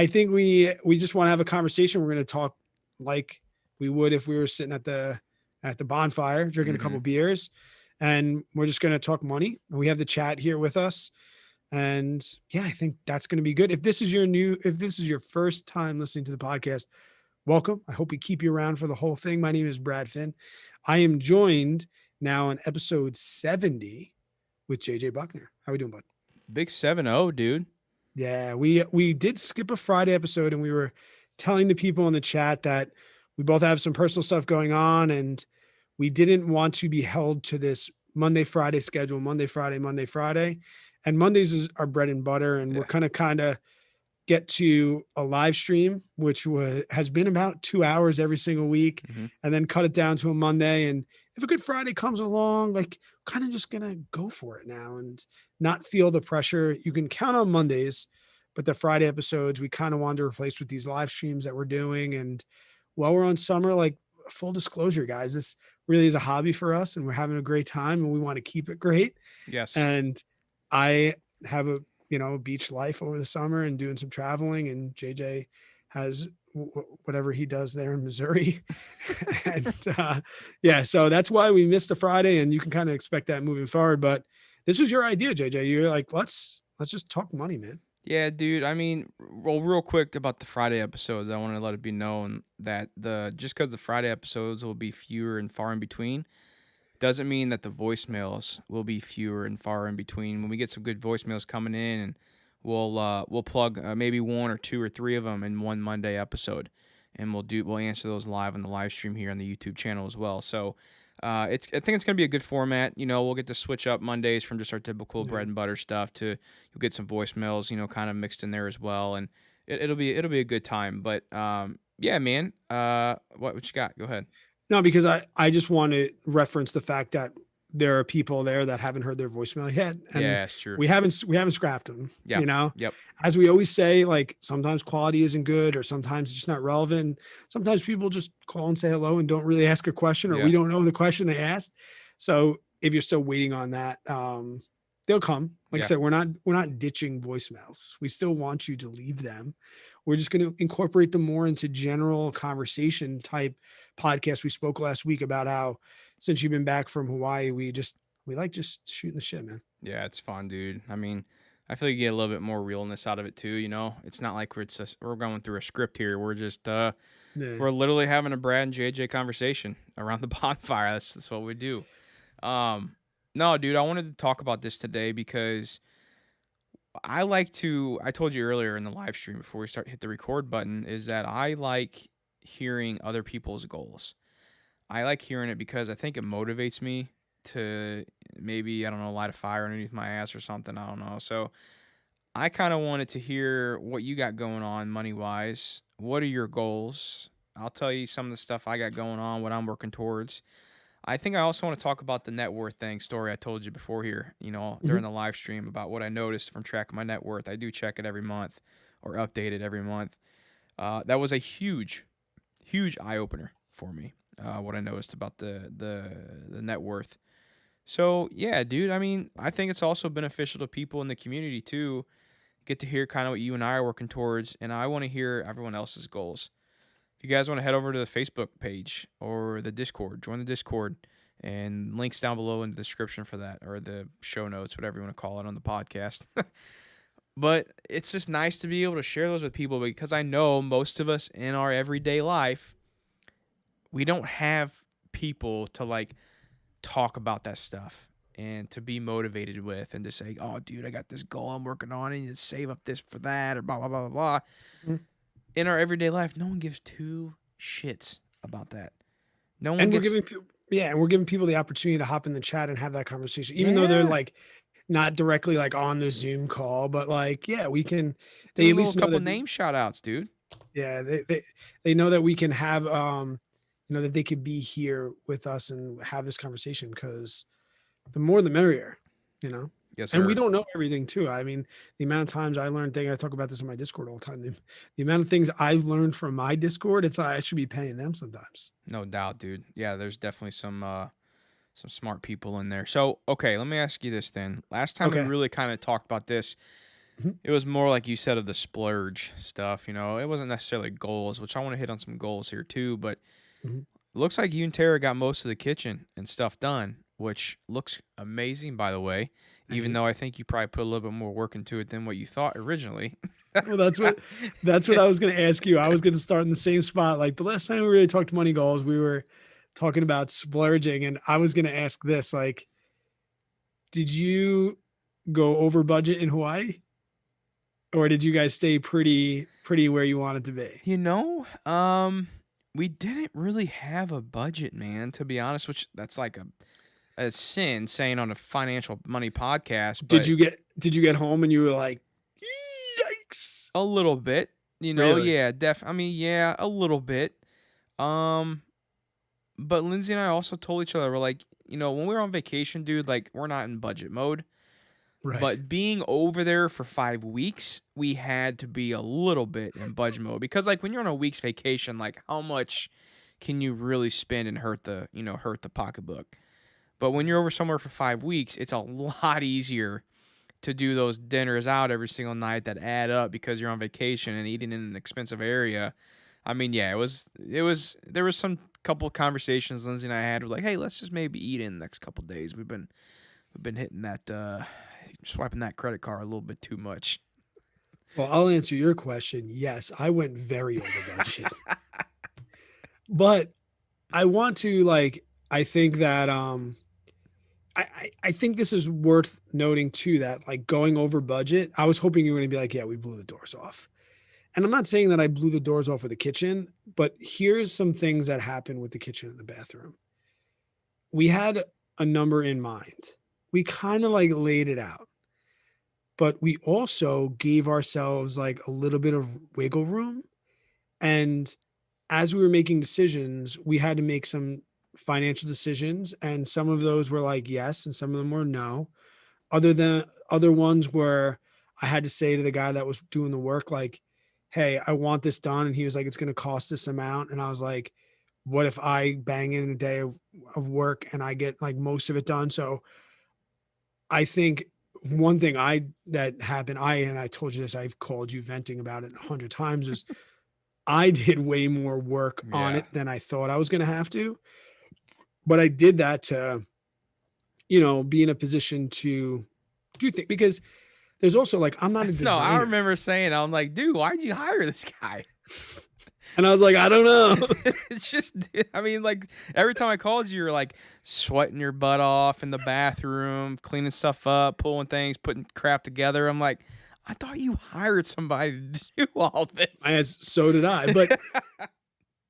think we just want to have a conversation. We're going to talk like we would if we were sitting at the bonfire, drinking a couple beers, and we're just going to talk money. And we have the chat here with us. And yeah, I think that's going to be good. If this is your first time listening to the podcast, welcome. I hope we keep you around for the whole thing. My name is Brad Finn. I am joined now on episode 70 with JJ Buckner. How we doing, bud? Big 7-0, dude. Yeah, we did skip a Friday episode, and we were telling the people in the chat that we both have some personal stuff going on, and we didn't want to be held to this Monday, Friday schedule, Monday, Friday. And Mondays is our bread and butter, and we're kind of get to a live stream, which has been about 2 hours every single week, and then cut it down to a Monday. And if a good Friday comes along, like kind of just going to go for it now and not feel the pressure. You can count on Mondays, but the Friday episodes, we kind of wanted to replace with these live streams that we're doing. And while we're on summer, like full disclosure, guys, this really is a hobby for us, and we're having a great time, and we want to keep it great. Yes. And I have a beach life over the summer and doing some traveling, and JJ has whatever he does there in Missouri. And so that's why we missed a Friday, and you can kind of expect that moving forward. But this was your idea, JJ. You're like, let's just talk money, man. Yeah, dude. I mean, well, real quick about the Friday episodes, I want to let it be known that just because the Friday episodes will be fewer and far in between, doesn't mean that the voicemails will be fewer and far in between. When we get some good voicemails coming in, and we'll plug maybe one or two or three of them in one Monday episode, and we'll answer those live on the live stream here on the YouTube channel as well. So I think it's gonna be a good format. We'll get to switch up Mondays from just our typical bread and butter stuff to you'll get some voicemails, kind of mixed in there as well, and it'll be a good time. But yeah, man, what you got? Go ahead. No, because I just want to reference the fact that there are people there that haven't heard their voicemail yet, and Yeah, it's true. we haven't scrapped them. Yeah. Yep. As we always say, like sometimes quality isn't good, or sometimes it's just not relevant. Sometimes people just call and say hello and don't really ask a question, or Yeah. we don't know the question they asked. So if you're still waiting on that, they'll come. Like I Yeah. said, we're not ditching voicemails. We still want you to leave them. We're just going to incorporate them more into general conversation type podcasts. We spoke last week about how since you've been back from Hawaii, we like just shooting the shit, man. Yeah, it's fun, dude. I mean, I feel you get a little bit more realness out of it too. It's not like we're going through a script here. We're just Yeah. we're literally having a Brad and JJ conversation around the bonfire. That's what we do. No, dude, I wanted to talk about this today because I told you earlier in the live stream before we hit the record button, is that I like hearing other people's goals. I like hearing it because I think it motivates me to maybe, I don't know, light a fire underneath my ass or something. I don't know. So I kind of wanted to hear what you got going on money wise. What are your goals? I'll tell you some of the stuff I got going on, what I'm working towards. I think I also want to talk about the net worth thing story I told you before here, during Mhm. the live stream about what I noticed from tracking my net worth. I do check it every month or update it every month. That was a huge, huge eye opener for me. What I noticed about the net worth. So yeah, dude. I mean, I think it's also beneficial to people in the community too. Get to hear kind of what you and I are working towards, and I want to hear everyone else's goals. If you guys want to head over to the Facebook page or the Discord, join the Discord, and links down below in the description for that, or the show notes, whatever you want to call it on the podcast. But it's just nice to be able to share those with people because I know most of us in our everyday life, we don't have people to like talk about that stuff and to be motivated with and to say, oh, dude, I got this goal I'm working on. I need to save up this for that or blah, blah, blah, blah, blah. Mhm. In our everyday life, no one gives two shits about that. No one And we're gets, giving people, yeah, and we're giving people the opportunity to hop in the chat and have that conversation, even though they're yeah, like not directly like on the Zoom call, but like, yeah, we can. do They a at little least know couple that, name shout outs, dude. yeah, they know that we can have, that they could be here with us and have this conversation because the more the merrier, you know. Yes, And we sir. don't know everything too. I mean, the amount of times I learned things, I talk about this in my Discord all the time. The amount of things I've learned from my Discord, it's like I should be paying them sometimes. No doubt, dude. Yeah, there's definitely some smart people in there. So, okay, let me ask you this then. Last time we Okay. really kind of talked about this, Mhm. it was more like you said of the splurge stuff, It wasn't necessarily goals, which I want to hit on some goals here too, but Mhm. it looks like you and Tara got most of the kitchen and stuff done, which looks amazing by the way, Thank even you. though I think you probably put a little bit more work into it than what you thought originally. Well, that's what I was going to ask you. I was going to start in the same spot. Like the last time we really talked money goals, we were talking about splurging, and I was going to ask this: like, did you go over budget in Hawaii, or did you guys stay pretty where you wanted to be? You know, um, we didn't really have a budget, man, to be honest, which that's like a sin saying on a financial money podcast, Did but you get home and you were like, yikes? a little bit, Really? yeah, I mean, yeah, a little bit. Um, but Lindsay and I also told each other, we're like, when we're on vacation, dude, like we're not in budget mode. Right. But being over there for 5 weeks, we had to be a little bit in budget mode because, like, when you're on a week's vacation, like, how much can you really spend and hurt the pocketbook? But when you're over somewhere for 5 weeks, it's a lot easier to do those dinners out every single night that add up because you're on vacation and eating in an expensive area. I mean, yeah, there was some couple of conversations Lindsay and I had. We're like, hey, let's just maybe eat in the next couple of days. We've been hitting that swiping that credit card a little bit too much. Well, I'll answer your question. Yes, I went very over budget. But I want to like I think that I think this is worth noting too that like going over budget, I was hoping you were gonna be like, yeah, we blew the doors off. And I'm not saying that I blew the doors off with the kitchen, but here's some things that happened with the kitchen and the bathroom. We had a number in mind. We kind of like laid it out, but we also gave ourselves like a little bit of wiggle room. And as we were making decisions, we had to make some financial decisions, and some of those were like yes, and some of them were no. Other ones where I had to say to the guy that was doing the work, like, "Hey, I want this done," and he was like, "It's going to cost this amount," and I was like, "What if I bang in a day of work and I get like most of it done?" So I think one thing that happened, I told you this, I've called you venting about it 100 times, is I did way more work on Yeah. it than I thought I was going to have to, but I did that to, be in a position to do things, because there's also like, I'm not a No, I designer. remember saying, I'm like, dude, why'd you hire this guy? And I was like, I don't know. It's just, I mean, like every time I called you, you're like sweating your butt off in the bathroom, cleaning stuff up, pulling things, putting crap together. I'm like, I thought you hired somebody to do all this. So did I. But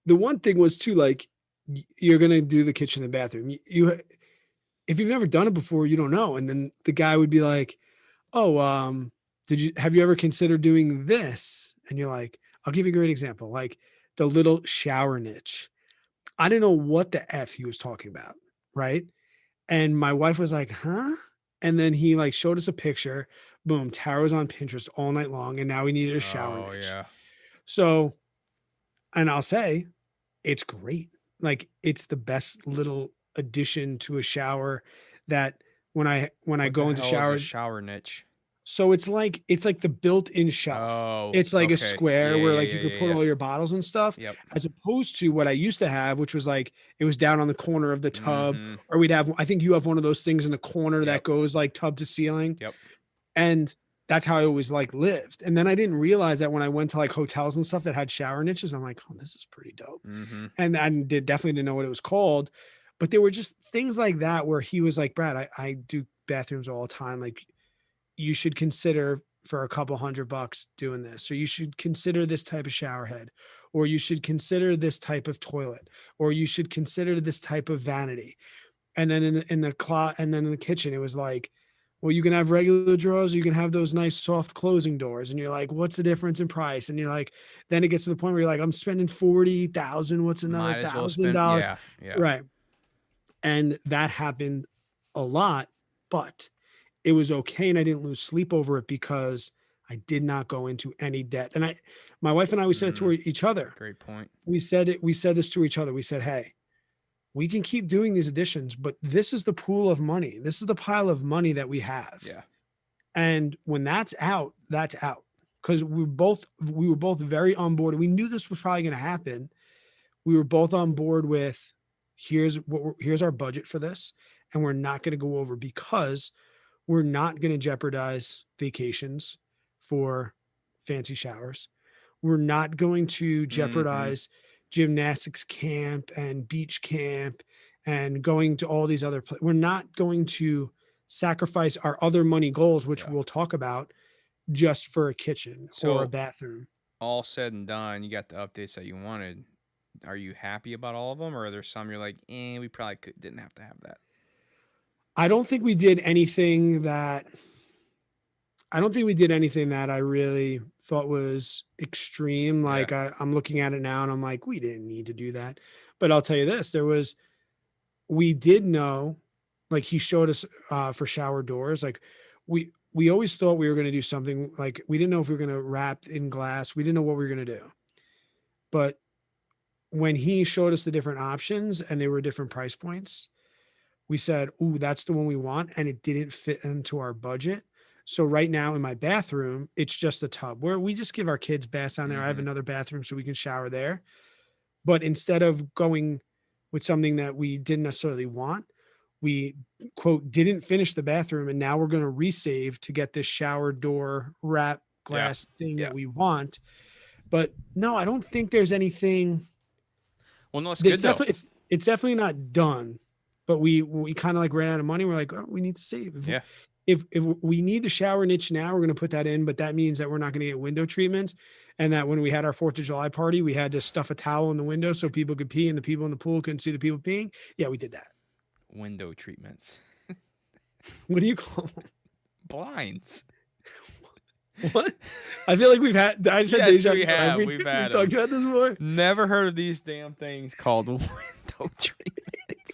the one thing was too, like, you're going to do the kitchen and bathroom. If you've never done it before, you don't know. And then the guy would be like, "Oh, have you ever considered doing this?" And you're like, I'll give you a great example, like the little shower niche. I didn't know what the F he was talking about, right? And my wife was like, "Huh?" And then he like showed us a picture. Boom, Tara was on Pinterest all night long, and now we needed a shower Oh, niche. yeah. So, and I'll say, it's great. Like, it's the best little addition to a shower that when I What the go into hell is a shower. shower niche? So it's like the built-in shelf. Oh, It's like a okay. square Yeah, where yeah, like yeah, you could yeah, put yeah. all your bottles and stuff, Yep. as opposed to what I used to have, which was like it was down on the corner of the tub, Mm-hmm. or we'd have, I think you have one of those things in the corner that Yep. goes like tub to ceiling. Yep. And that's how I always like lived. And then I didn't realize that when I went to like hotels and stuff that had shower niches, I'm like, oh, this is pretty dope. Mm-hmm. And I definitely didn't know what it was called. But there were just things like that where he was like, Brad, I do bathrooms all the time. Like, you should consider for a couple $100 doing this, or you should consider this type of shower head, or you should consider this type of toilet, or you should consider this type of vanity. And then in the closet, and then in the kitchen, it was like, well, you can have regular drawers, or you can have those nice soft closing doors. And you're like, what's the difference in price? And you're like, then it gets to the point where you're like, I'm spending 40,000. What's another Might as well spend. $1,000? Yeah. Yeah. Right. And that happened a lot, but it was okay. And I didn't lose sleep over it because I did not go into any debt. And my wife and I, we said it to each other. Great point. We said this to each other. We said, hey, we can keep doing these additions, but this is the pool of money. This is the pile of money that we have. Yeah. And when that's out, that's out. Because we were both very on board. We knew this was probably going to happen. We were both on board with, here's our budget for this, and we're not going to go over, because we're not going to jeopardize vacations for fancy showers. We're not going to jeopardize gymnastics camp and beach camp and going to all these other places. We're not going to sacrifice our other money goals, which we'll talk about, just for a kitchen or a bathroom. All said and done, you got the updates that you wanted. Are you happy about all of them, or are there some you're like, we probably didn't have to have that? I don't think we did anything that I really thought was extreme. Like, I'm looking at it now and I'm like, we didn't need to do that. But I'll tell you this, we did know, like, he showed us for shower doors. Like, we always thought we were going to do something, like, we didn't know if we were going to wrap in glass. We didn't know what we were going to do. But when he showed us the different options and they were different price points, we said, ooh, that's the one we want. And it didn't fit into our budget. So right now in my bathroom, it's just a tub where we just give our kids baths down there. I have another bathroom so we can shower there. But instead of going with something that we didn't necessarily want, we, quote, didn't finish the bathroom. And now we're going to resave to get this shower door wrap glass thing that we want. But no, I don't think there's anything. Well, no, it's good though. It's definitely not done. But we kind of like ran out of money. We're like, oh, we need to save. If we need the shower niche now, we're going to put that in. But that means that we're not going to get window treatments. And that when we had our 4th of July party, we had to stuff a towel in the window so people could pee and the people in the pool couldn't see the people peeing. Yeah, we did that. Window treatments. What do you call them? Blinds. What? I feel like we've had. I just had yes, we have. We've talked about this before. Never heard of these damn things called window treatments.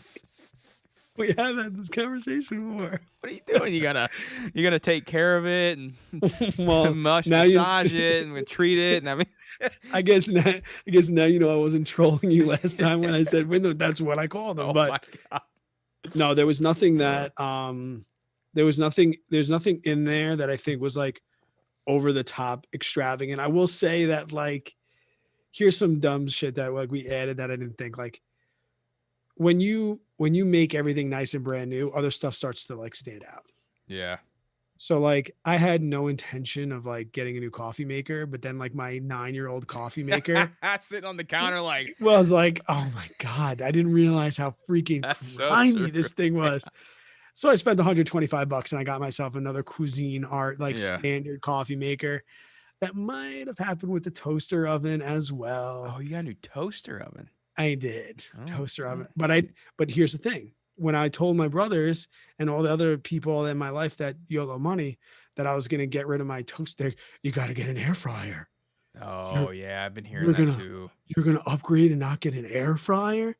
We have had this conversation before. What are you doing? You gotta take care of it and Well, now you. massage it and treat it. And I mean, I guess now you know I wasn't trolling you last time when I said window. That's what I called them. oh But my god. no, there was nothing Uh, that there's nothing in there that I think was like over the top extravagant. I will say that like here's some dumb shit that like we added that I didn't think like when you make everything nice and brand new, other stuff starts to like stand out. yeah. So like I had no intention of like getting a new coffee maker, but then like my 9-year-old coffee maker Sitting on the counter like was like, oh my God, I didn't realize how freaking that's so true. grimy this thing was. So I spent 125 bucks and I got myself another Cuisine Art, like Yeah. standard coffee maker. That might have happened with the toaster oven as well. Oh, you got a new toaster oven. I did Oh, toaster oh. oven, but here's the thing. When I told my brothers and all the other people in my life that YOLO money that I was going to get rid of my toaster, you got to get an air fryer. Oh, You're yeah, I've been hearing you're that gonna too. you're gonna upgrade and not get an air fryer.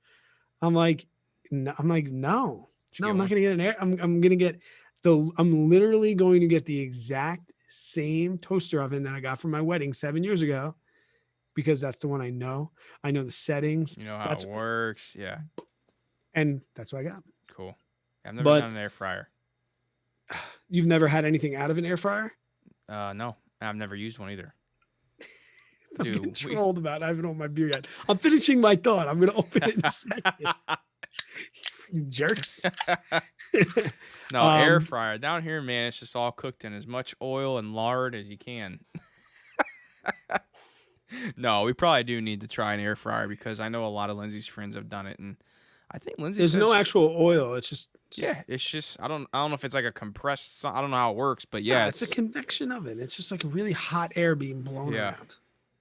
I'm like, no, I'm like, no, Did you no, get I'm not one? gonna get an air. I'm gonna get I'm literally going to get the exact same toaster oven that I got for my wedding 7 years ago because that's the one I know. I know the settings. You know how it That's works. Yeah. and that's what I got. Cool. I've never But done an air fryer. you've never had anything out of an air fryer? No, I've never used one either. I'm getting Dude, we trolled about. I haven't opened my beer yet. I'm finishing my thought. I'm gonna open it in a second. You jerks. no, air um, fryer down here, man. It's just all cooked in as much oil and lard as you can. No, we probably do need to try an air fryer because I know a lot of Lindsay's friends have done it, and I think Lindsay there's no says, actual oil. It's just yeah, it's just I don't know if it's like a compressed. I don't know how it works, but yeah, nah, it's a convection oven. It's just like a really hot air being blown yeah, around.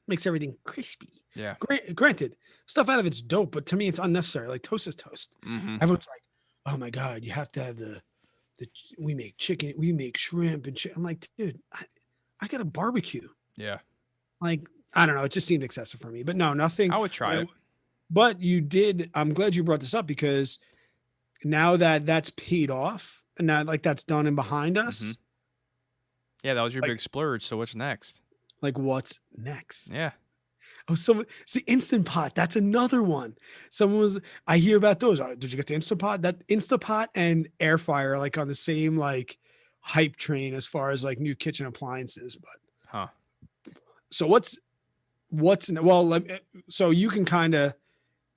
Makes everything crispy. yeah. Granted, stuff out of it's dope, but to me it's unnecessary. Like toast is toast. Mm-hmm. Everyone's like, "Oh my god, you have to have we make chicken, we make shrimp and shit." I'm like, dude, I got a barbecue. Yeah, Like, I don't know. It just seemed excessive for me. But no, nothing. I would try it. But you did. I'm glad you brought this up because now that that's paid off and now like that's done and behind Mm-hmm. us, Yeah, that was your like big splurge. So what's next? what's next? Yeah. Oh, someone see Instant Pot. That's another one. Someone was I hear about those. Did you get the Instant Pot? That Instant Pot and air fryer are like on the same like hype train as far as like new kitchen appliances. But Huh. so well, so you can kind of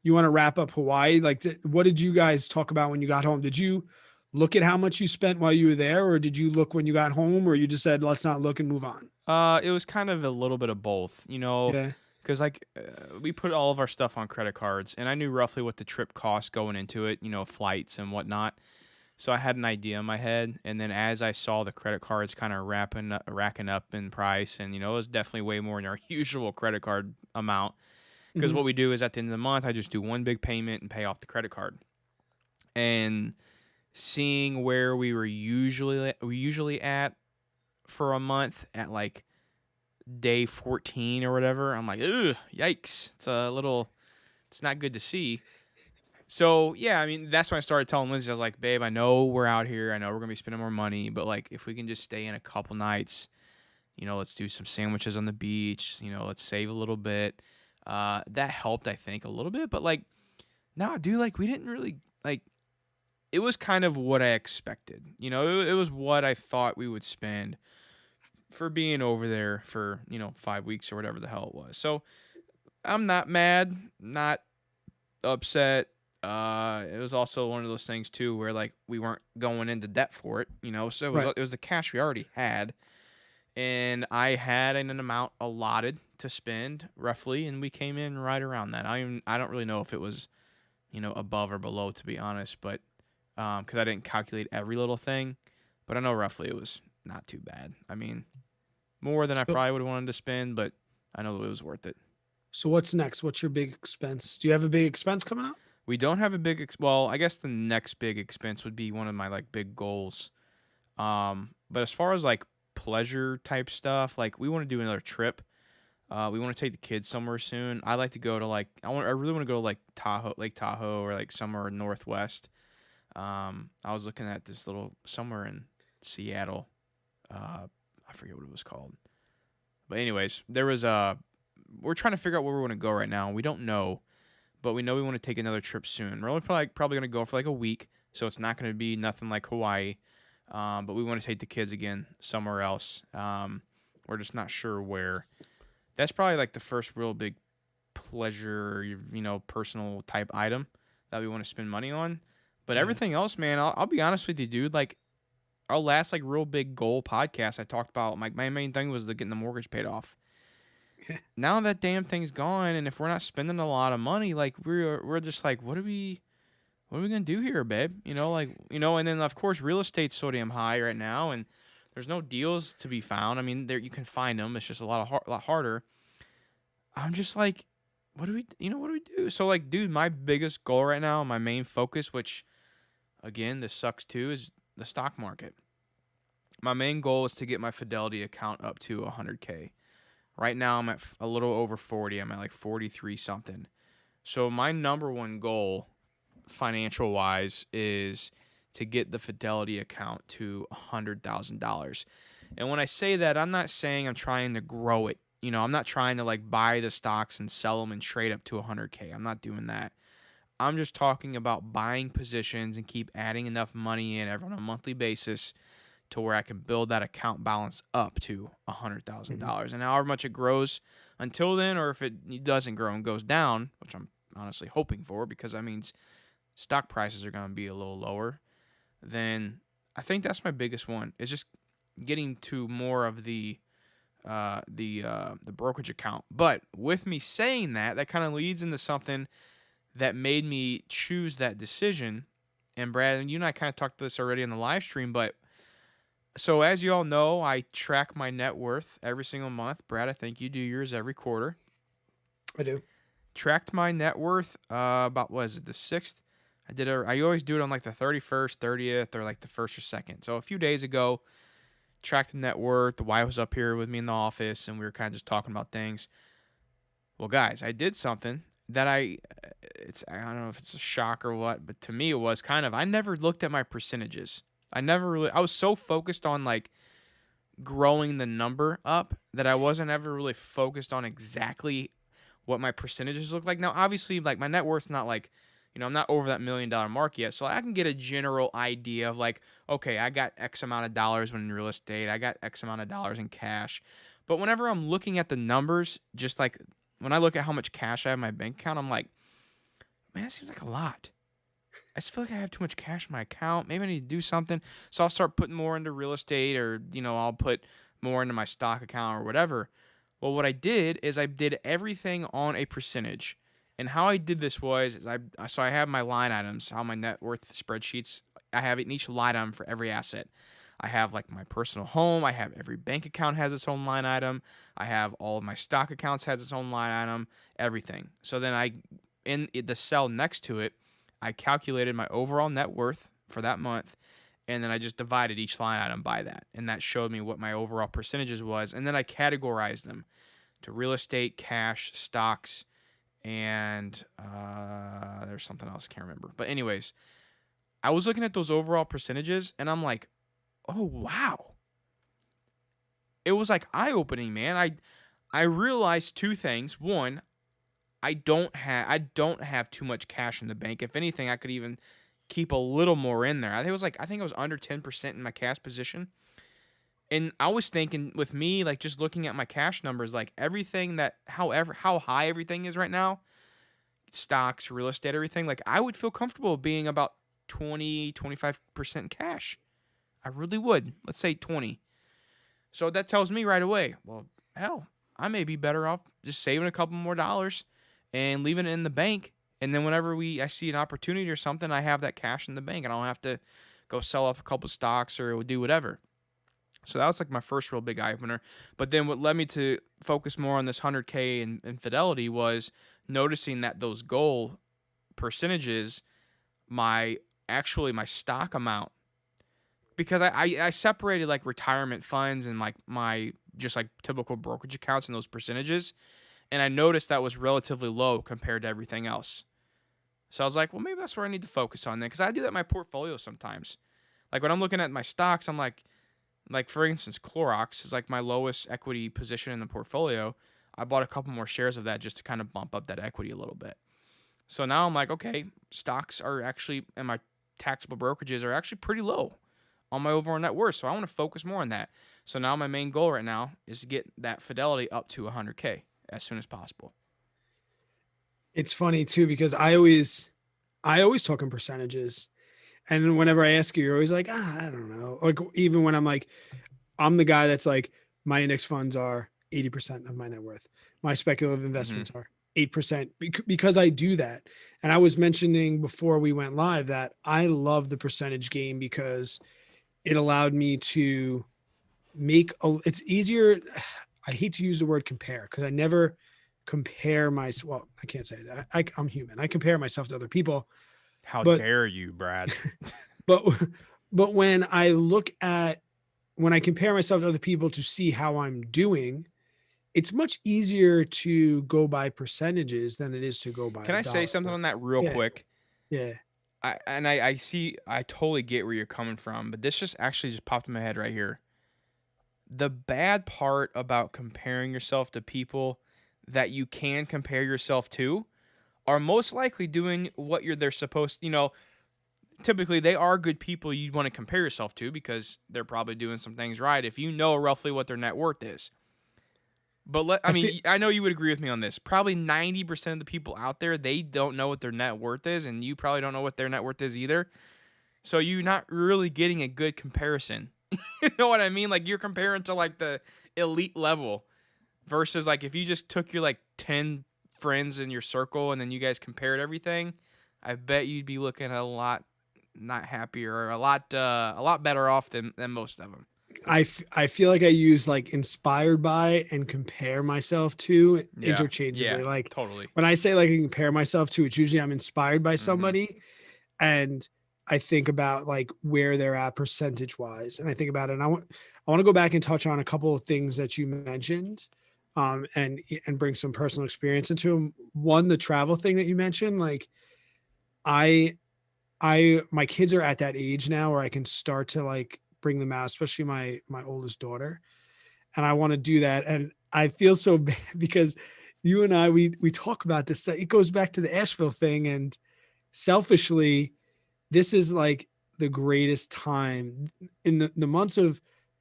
you want to wrap up Hawaii? Like, what did you guys talk about when you got home? Did you look at how much you spent while you were there, or did you look when you got home, or you just said, let's not look and move on? It was kind of a little bit of both, Yeah. because like we put all of our stuff on credit cards, and I knew roughly what the trip cost going into it, flights and whatnot. So I had an idea in my head, and then as I saw the credit cards kind of racking up in price, and it was definitely way more than our usual credit card amount. Because Mhm. what we do is at the end of the month, I just do one big payment and pay off the credit card. And seeing where we usually at for a month at like day 14 or whatever, I'm like, ugh, yikes! It's not good to see. So yeah, I mean that's when I started telling Lindsay, I was like, babe, I know we're out here, I know we're gonna be spending more money, but like if we can just stay in a couple nights, let's do some sandwiches on the beach, let's save a little bit. That helped, I think, a little bit, but like, nah, dude, like we didn't really like. It was kind of what I expected. It was what I thought we would spend for being over there for 5 weeks or whatever the hell it was. So I'm not mad, not upset. It was also one of those things too where like we weren't going into debt for it, so Right. it was the cash we already had, and I had an amount allotted to spend roughly, and we came in right around that. I don't really know if it was above or below, to be honest, but because I didn't calculate every little thing, but I know roughly it was not too bad. I mean, more than I So, probably would have wanted to spend, but I know it was worth it. so what's next? What's your big expense? Do you have a big expense coming up? We don't have a big well, I guess the next big expense would be one of my like big goals. But as far as like pleasure type stuff, like we want to do another trip. We want to take the kids somewhere soon. I like to go to like I really want to go to like Tahoe, Lake Tahoe, or like somewhere northwest. I was looking at this little somewhere in Seattle. I forget what it was called. But anyways, there was we're trying to figure out where we want to go right now. We don't know, but we know we want to take another trip soon. We're only probably gonna go for like a week, so it's not gonna be nothing like Hawaii. But we want to take the kids again somewhere else. We're just not sure where. That's probably like the first real big pleasure, personal type item that we want to spend money on. But Yeah. everything else, man, I'll be honest with you, dude. Like our last like real big goal podcast, I talked about my main thing was getting the mortgage paid off. Now that damn thing's gone, and if we're not spending a lot of money, like we're just like, what are we gonna do here, babe? And then of course real estate's so damn high right now, and there's no deals to be found. I mean, there you can find them. It's just lot harder. I'm just like, what do we do? So like, dude, my biggest goal right now, my main focus, which again, this sucks too, is the stock market. My main goal is to get my Fidelity account up to 100K. Right now, I'm at a little over 40. I'm at like 43 something. So my number one goal, financial wise, is to get the Fidelity account to $100,000. And when I say that, I'm not saying I'm trying to grow it. I'm not trying to like buy the stocks and sell them and trade up to 100K. I'm not doing that. I'm just talking about buying positions and keep adding enough money in on a monthly basis to where I can build that account balance up to $100,000. And however much it grows until then, or if it doesn't grow and goes down, which I'm honestly hoping for because that means stock prices are going to be a little lower, then I think that's my biggest one. Is just getting to more of the brokerage account. But with me saying that, that kind of leads into something that made me choose that decision. And Brad, you and I kind of talked this already on the live stream, but so as you all know, I track my net worth every single month. Brad, I think you do yours every quarter. I do. Tracked my net worth about, what is it, the 6th? I always do it on like the 31st, 30th, or like the 1st or 2nd. So a few days ago, tracked the net worth. The wife was up here with me in the office, and we were kind of just talking about things. Well, guys, I did something that I don't know if it's a shock or what, but to me it was kind of, I never looked at my percentages. I was so focused on like growing the number up that I wasn't ever really focused on exactly what my percentages look like. Now, obviously, like my net worth's not like, I'm not over that $1 million mark yet. So I can get a general idea of like, okay, I got X amount of dollars when in real estate. I got X amount of dollars in cash. But whenever I'm looking at the numbers, just like when I look at how much cash I have in my bank account, I'm like, man, that seems like a lot. I just feel like I have too much cash in my account. Maybe I need to do something. So I'll start putting more into real estate, or, I'll put more into my stock account or whatever. Well, what I did is I did everything on a percentage. And how I did this was, I have my line items, how my net worth spreadsheets, I have in each line item for every asset. I have like my personal home. I have every bank account has its own line item. I have all of my stock accounts has its own line item, everything. So then in the cell next to it, I calculated my overall net worth for that month, and then I just divided each line item by that, and that showed me what my overall percentages was, and then I categorized them to real estate, cash, stocks, and there's something else I can't remember. But anyways, I was looking at those overall percentages, and I'm like, oh wow. It was like eye-opening, man. I realized two things. One, I don't have too much cash in the bank. If anything, I could even keep a little more in there. I think it was under 10% in my cash position. And I was thinking with me, like just looking at my cash numbers, like everything that, how high everything is right now, stocks, real estate, everything, like I would feel comfortable being about 25% cash. I really would. Let's say 20. So that tells me right away, well, hell, I may be better off just saving a couple more dollars and leaving it in the bank. And then whenever I see an opportunity or something, I have that cash in the bank and I don't have to go sell off a couple stocks or do whatever. So that was like my first real big eye opener. But then what led me to focus more on this 100K in Fidelity was noticing that those goal percentages, my stock amount, because I separated like retirement funds and like my just like typical brokerage accounts and those percentages. And I noticed that was relatively low compared to everything else. So I was like, well, maybe that's where I need to focus on then, because I do that in my portfolio sometimes. Like when I'm looking at my stocks, I'm like for instance, Clorox is like my lowest equity position in the portfolio. I bought a couple more shares of that just to kind of bump up that equity a little bit. So now I'm like, okay, stocks are actually, and my taxable brokerages are actually pretty low on my overall net worth. So I want to focus more on that. So now my main goal right now is to get that Fidelity up to 100K as soon as possible. It's funny too because I always talk in percentages, and whenever I ask you, you're always like, I don't know. Like even when I'm like, I'm the guy that's like, my index funds are 80% of my net worth. My speculative Mm-hmm. investments are 8% because I do that. And I was mentioning before we went live that I love the percentage game because it allowed me to it's easier. I hate to use the word compare because I never compare well, I can't say that. I'm human. I compare myself to other people, How but dare you, Brad? but but when I compare myself to other people to see how I'm doing, it's much easier to go by percentages than it is to go by Can a I say dollar something amount. on that real Yeah, quick? yeah. I see, I totally get where you're coming from, but this just actually just popped in my head right here. The bad part about comparing yourself to people that you can compare yourself to are most likely doing what they're supposed, typically they are good people you'd want to compare yourself to because they're probably doing some things right if you know roughly what their net worth is. But I I feel mean, I know you would agree with me on this. Probably 90% of the people out there, they don't know what their net worth is, and you probably don't know what their net worth is either. So you're not really getting a good comparison. You know what I mean? Like you're comparing to like the elite level versus like if you just took your like 10 friends in your circle and then you guys compared everything, I bet you'd be looking a lot not happier or a lot better off than most of them. I feel like I use like inspired by and compare myself to Yeah. interchangeably. Yeah. Like Totally. when I say like I compare myself to, it's usually I'm inspired by Mhm. somebody and I think about like where they're at percentage wise. And I think about it. And I want to go back and touch on a couple of things that you mentioned, and bring some personal experience into them. One, the travel thing that you mentioned, like I my kids are at that age now where I can start to like bring them out, especially my oldest daughter. And I want to do that. And I feel so bad because you and I we talk about this. It goes back to the Asheville thing. And selfishly, this is like the greatest time in the months of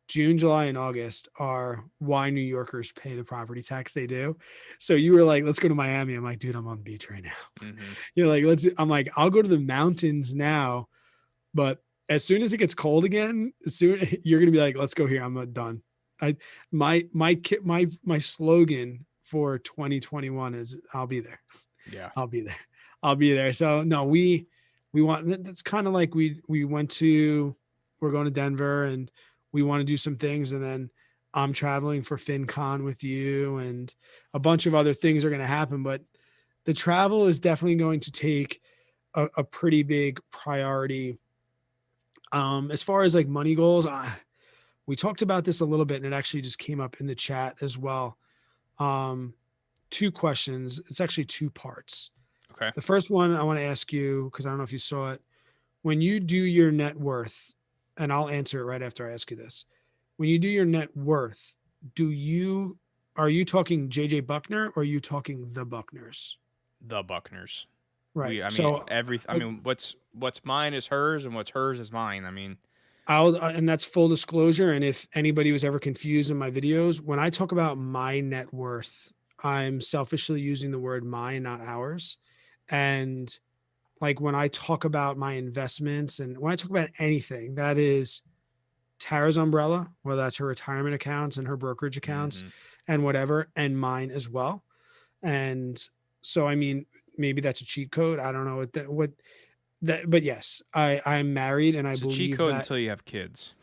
June, July, and August are why New Yorkers pay the property tax they do. So you were like, let's go to Miami. I'm like, dude, I'm on the beach right now. Mhm. You're like, I'm like, I'll go to the mountains now, but as soon as it gets cold again, soon you're gonna be like, let's go here. I'm done. I my slogan for 2021 is I'll be there. Yeah. I'll be there. I'll be there. So no, we want that's kind of like we're going to Denver and we want to do some things and then I'm traveling for FinCon with you and a bunch of other things are going to happen, but the travel is definitely going to take a pretty big priority. As far as like money goals, we talked about this a little bit and it actually just came up in the chat as well. Um, Two questions. It's actually two parts. Okay. The first one I want to ask you, because I don't know if you saw it, when you do your net worth, and I'll answer it right after I ask you this. When you do your net worth, do you are you talking JJ Buckner or are you talking the Buckners? The Buckners. Right. I mean, So I mean, what's mine is hers, and what's hers is mine. I mean, and that's full disclosure. And if anybody was ever confused in my videos, when I talk about my net worth, I'm selfishly using the word mine, not ours. And like when I talk about my investments and when I talk about anything, that is Tara's umbrella, whether that's her retirement accounts and her brokerage accounts hmm and whatever, and mine as well. And so, I mean, maybe that's a cheat code. I don't know what that, but yes, I'm married and I it's a cheat believe code that. until you have kids.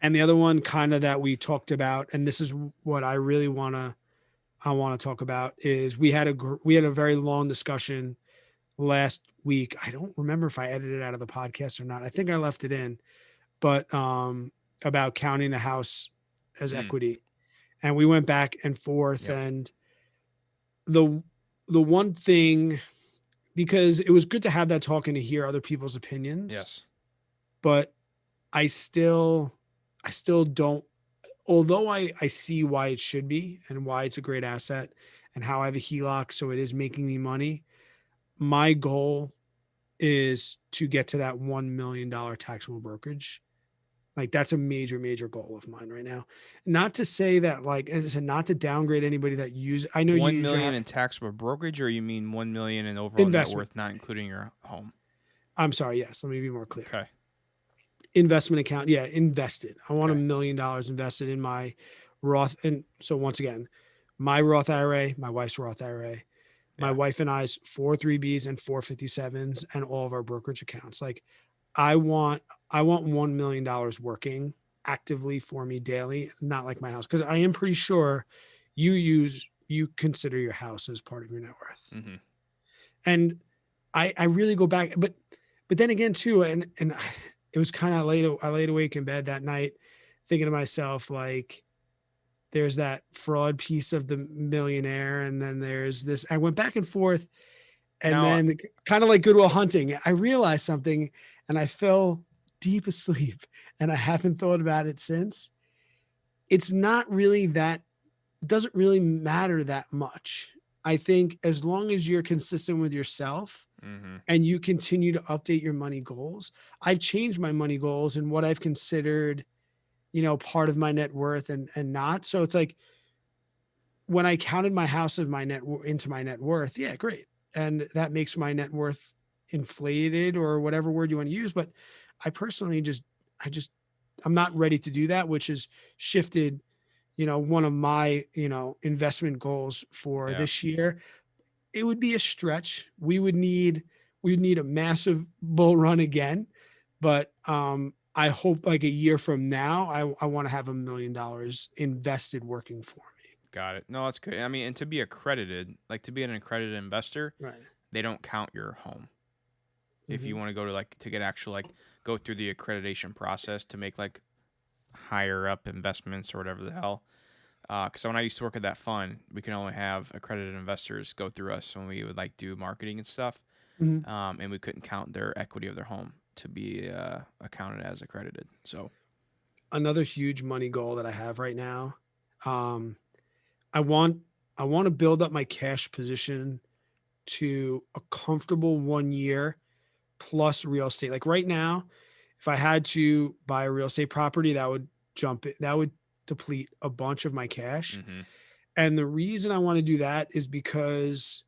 And the other one kind of that we talked about, and this is what I want to talk about is we had a very long discussion last week. I don't remember if I edited it out of the podcast or not. I think I left it in, but about counting the house as Mm, equity. And we went back and forth yep. and the the one thing, because it was good to have that talk and to hear other people's opinions, Yes. but I still, I still don't, although I see why it should be and why it's a great asset and how I have a HELOC, so it is making me money. My goal is to get to that $1 million taxable brokerage. Like that's a major, major goal of mine right now. Not to say that, like, as I said, not to downgrade anybody that use. I know you One use your million in taxable brokerage, or you mean 1 million in overall net investment. worth, not including your home? I'm sorry. Yes, let me be more clear. Okay. Investment account. Yeah, invested. I want Okay. $1 million invested in my Roth. And so once again, my Roth IRA, my wife's Roth IRA, my Yeah. wife and I's 403Bs and 457s, and all of our brokerage accounts. Like I want I want $1 million working actively for me daily, not like my house. Because I am pretty sure you consider your house as part of your net worth. Mm-hmm. And I really go back, but then again too, and it was kind of late. I laid awake in bed that night thinking to myself, like, there's that fraud piece of the millionaire, and then there's this. I went back and forth, and Now, then kind of like Goodwill Hunting, I realized something, and I fell deep asleep, and I haven't thought about it since. It's not really that. It doesn't really matter that much. I think as long as you're consistent with yourself mm-hmm. and you continue to update your money goals. I've changed my money goals and what I've considered, part of my net worth and not. So it's like when I counted my house of my into my net worth, yeah, great. And that makes my net worth inflated or whatever word you want to use. But I personally I'm not ready to do that, which has shifted, one of my, investment goals for Yeah. this year. It would be a stretch. We would need a massive bull run again, but I hope like a year from now, I want to have $1 million invested working for Got it. No, that's good. I mean, and to be accredited, like to be an accredited investor, me. Right. they don't count your home. If you Mm-hmm. want to go to like to get actual like go through the accreditation process to make like higher up investments or whatever the hell. Because when I used to work at that fund, we can only have accredited investors go through us when we would like do marketing and stuff, Mm-hmm. and we couldn't count their equity of their home to be accounted as accredited. So Another huge money goal that I have right now. Um, I want I want to build up my cash position to a comfortable 1 year plus real estate. Like right now, if I had to buy a real estate property, that would deplete a bunch of my cash. mm-hmm. And the reason I want to do that is because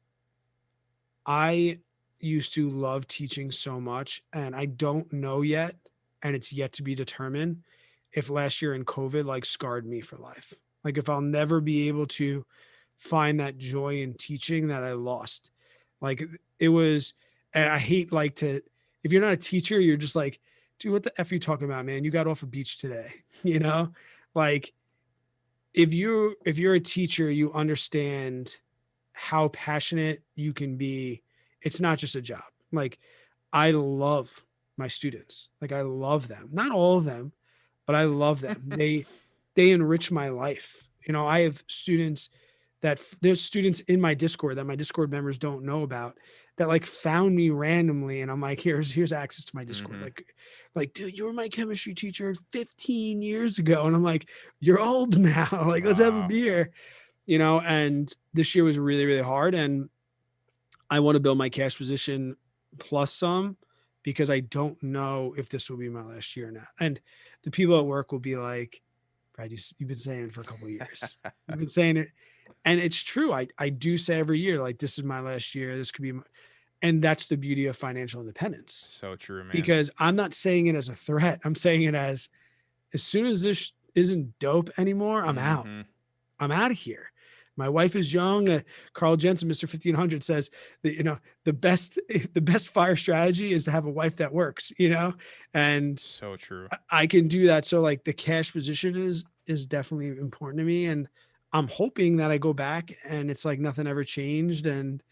I used to love teaching so much, and I don't know yet, and it's yet to be determined if last year in COVID like scarred me for life. Like if I'll never be able to find that joy in teaching that I lost. Like it was, and I hate like to, if you're not a teacher, you're just like, dude, what the F are you talking about, man? You got off a beach today, you know? Like if you're a teacher, you understand how passionate you can be. It's not just a job. Like I love my students. Like I love them. Not all of them, but I love them. They enrich my life. I have students there's students in my Discord that my Discord members don't know about that like found me randomly, and I'm like, here's access to my Discord. Mm-hmm. Like, dude, you were my chemistry teacher 15 years ago. And I'm like, you're old now. Like, let's have a Wow. beer. And this year was really, really hard. And I want to build my cash position plus some because I don't know if this will be my last year or not. And the people at work will be like, Brad, you've been saying it for a couple of years. You've been saying it. And it's true. I do say every year, like, this is my last year. This could be, and that's the beauty of financial independence So true, man. because I'm not saying it as a threat. I'm saying it as soon as this isn't dope anymore, I'm out. Mm-hmm. I'm out of here. My wife is young. Carl Jensen, Mr. 1500 says that, the best, the best fire strategy is to have a wife that works, and So true. I can do that. So like the cash position is definitely important to me. And I'm hoping that I go back and it's like nothing ever changed. And,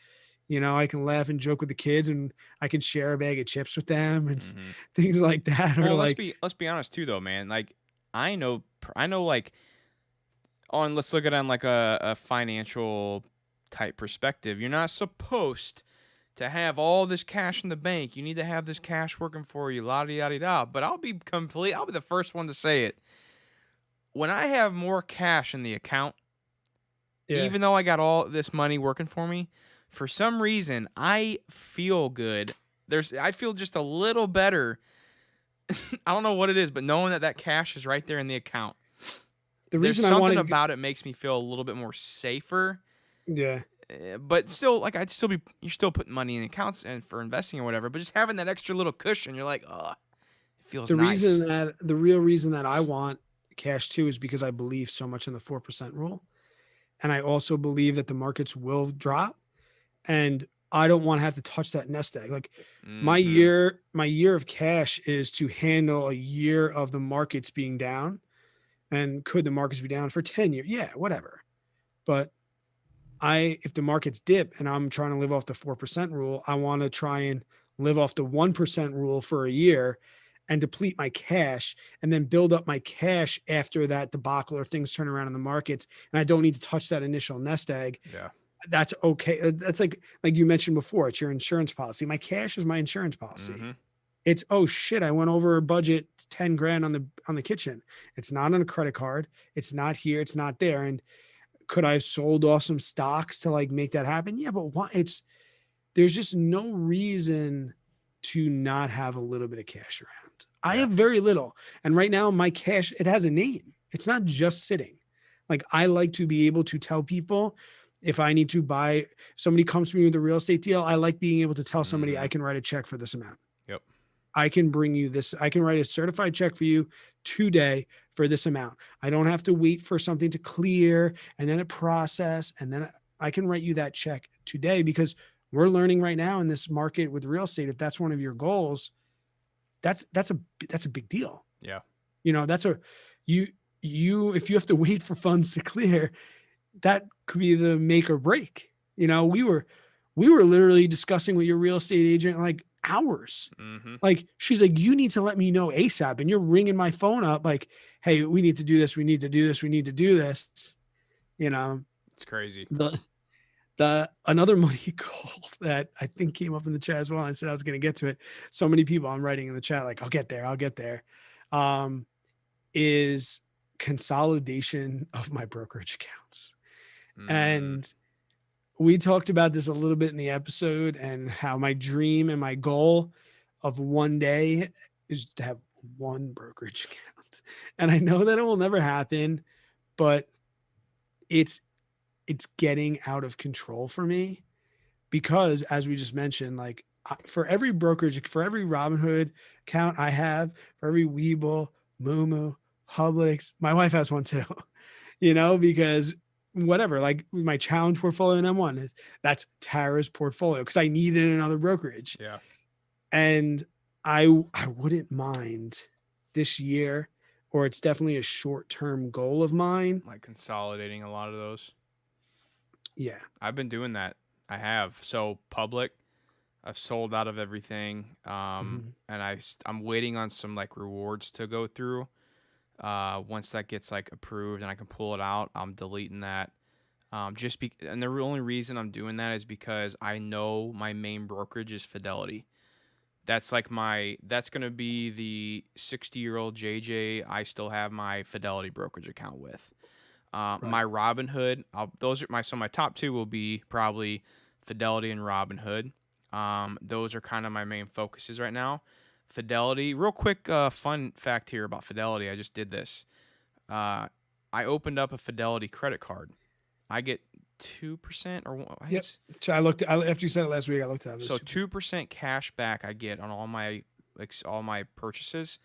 I can laugh and joke with the kids and I can share a bag of chips with them and Mm-hmm. things like that. Or Well, like, let's be honest too, though, man. Like I know like on let's look at it on like a financial type perspective. You're not supposed to have all this cash in the bank. You need to have this cash working for you, la di da di da. But I'll be the first one to say it. When I have more cash in the account, Yeah. even though I got all this money working for me, for some reason I feel good. I feel just a little better. I don't know what it is, but knowing that cash is right there in the account, The there's reason I something wanted to, about it makes me feel a little bit more safer. yeah, But still, like you're still putting money in accounts and for investing or whatever. But just having that extra little cushion, you're like, oh, it feels nice. the real reason that I want cash too is because I believe so much in the 4% rule. And I also believe that the markets will drop. And I don't want to have to touch that nest egg. Like Mm-hmm. my year of cash is to handle a year of the markets being down. And could the markets be down for 10 years? Yeah, whatever. But if the markets dip and I'm trying to live off the 4% rule, I want to try and live off the 1% rule for a year and deplete my cash and then build up my cash after that debacle or things turn around in the markets. And I don't need to touch that initial nest egg. Yeah. That's okay. That's like you mentioned before, it's your insurance policy. My cash is my insurance policy. Mm-hmm. It's, oh shit, I went over a budget 10 grand on the kitchen. It's not on a credit card. It's not here. It's not there. And could I have sold off some stocks to like make that happen? Yeah, but why? There's just no reason to not have a little bit of cash around. I Yeah. have very little. And right now, my cash, it has a name. It's not just sitting. Like I like to be able to tell people if I need to buy, somebody comes to me with a real estate deal, I like being able to tell somebody Mm-hmm. I can write a check for this amount. Yep. I can bring you this. I can write a certified check for you today for this amount. I don't have to wait for something to clear and then a process. And then I can write you that check today because we're learning right now in this market with real estate. If that's one of your goals, that's a big deal. Yeah. You know, if you have to wait for funds to clear, that could be the make or break. You know, we were literally discussing with your real estate agent like hours. Mm-hmm. Like she's like, you need to let me know ASAP. And you're ringing my phone up like, hey, we need to do this. We need to do this. We need to do this. You know, It's crazy. the another money goal that I think came up in the chat as well. I said I was going to get to it. So many people I'm writing in the chat, like, I'll get there. I'll get there. Is consolidation of my brokerage accounts. Mm. And we talked about this a little bit in the episode and how my dream and my goal of one day is to have one brokerage account. And I know that it will never happen, but it's getting out of control for me because as we just mentioned, like for every brokerage, for every Robinhood account I have, for every Webull, Moomoo, Publix, my wife has one too, you know, because whatever, like my challenge portfolio in M1, that's Tara's portfolio because I needed another brokerage. Yeah. And I wouldn't mind this year, or it's definitely a short-term goal of mine. Like consolidating a lot of those. Yeah. I've been doing that. I have. So public, I've sold out of everything. And I'm waiting on some like rewards to go through. Once that gets like approved and I can pull it out, I'm deleting that. And the only reason I'm doing that is because I know my main brokerage is Fidelity. That's going to be the 60-year-old JJ I still have my Fidelity brokerage account with. My Robinhood, my top two will be probably Fidelity and Robinhood. Those are kind of my main focuses right now. Fidelity, real quick fun fact here about Fidelity. I just did this. I opened up a Fidelity credit card. I get 2% or yep. So after you said it last week, I looked at it. So 2% cash back I get on all my purchases.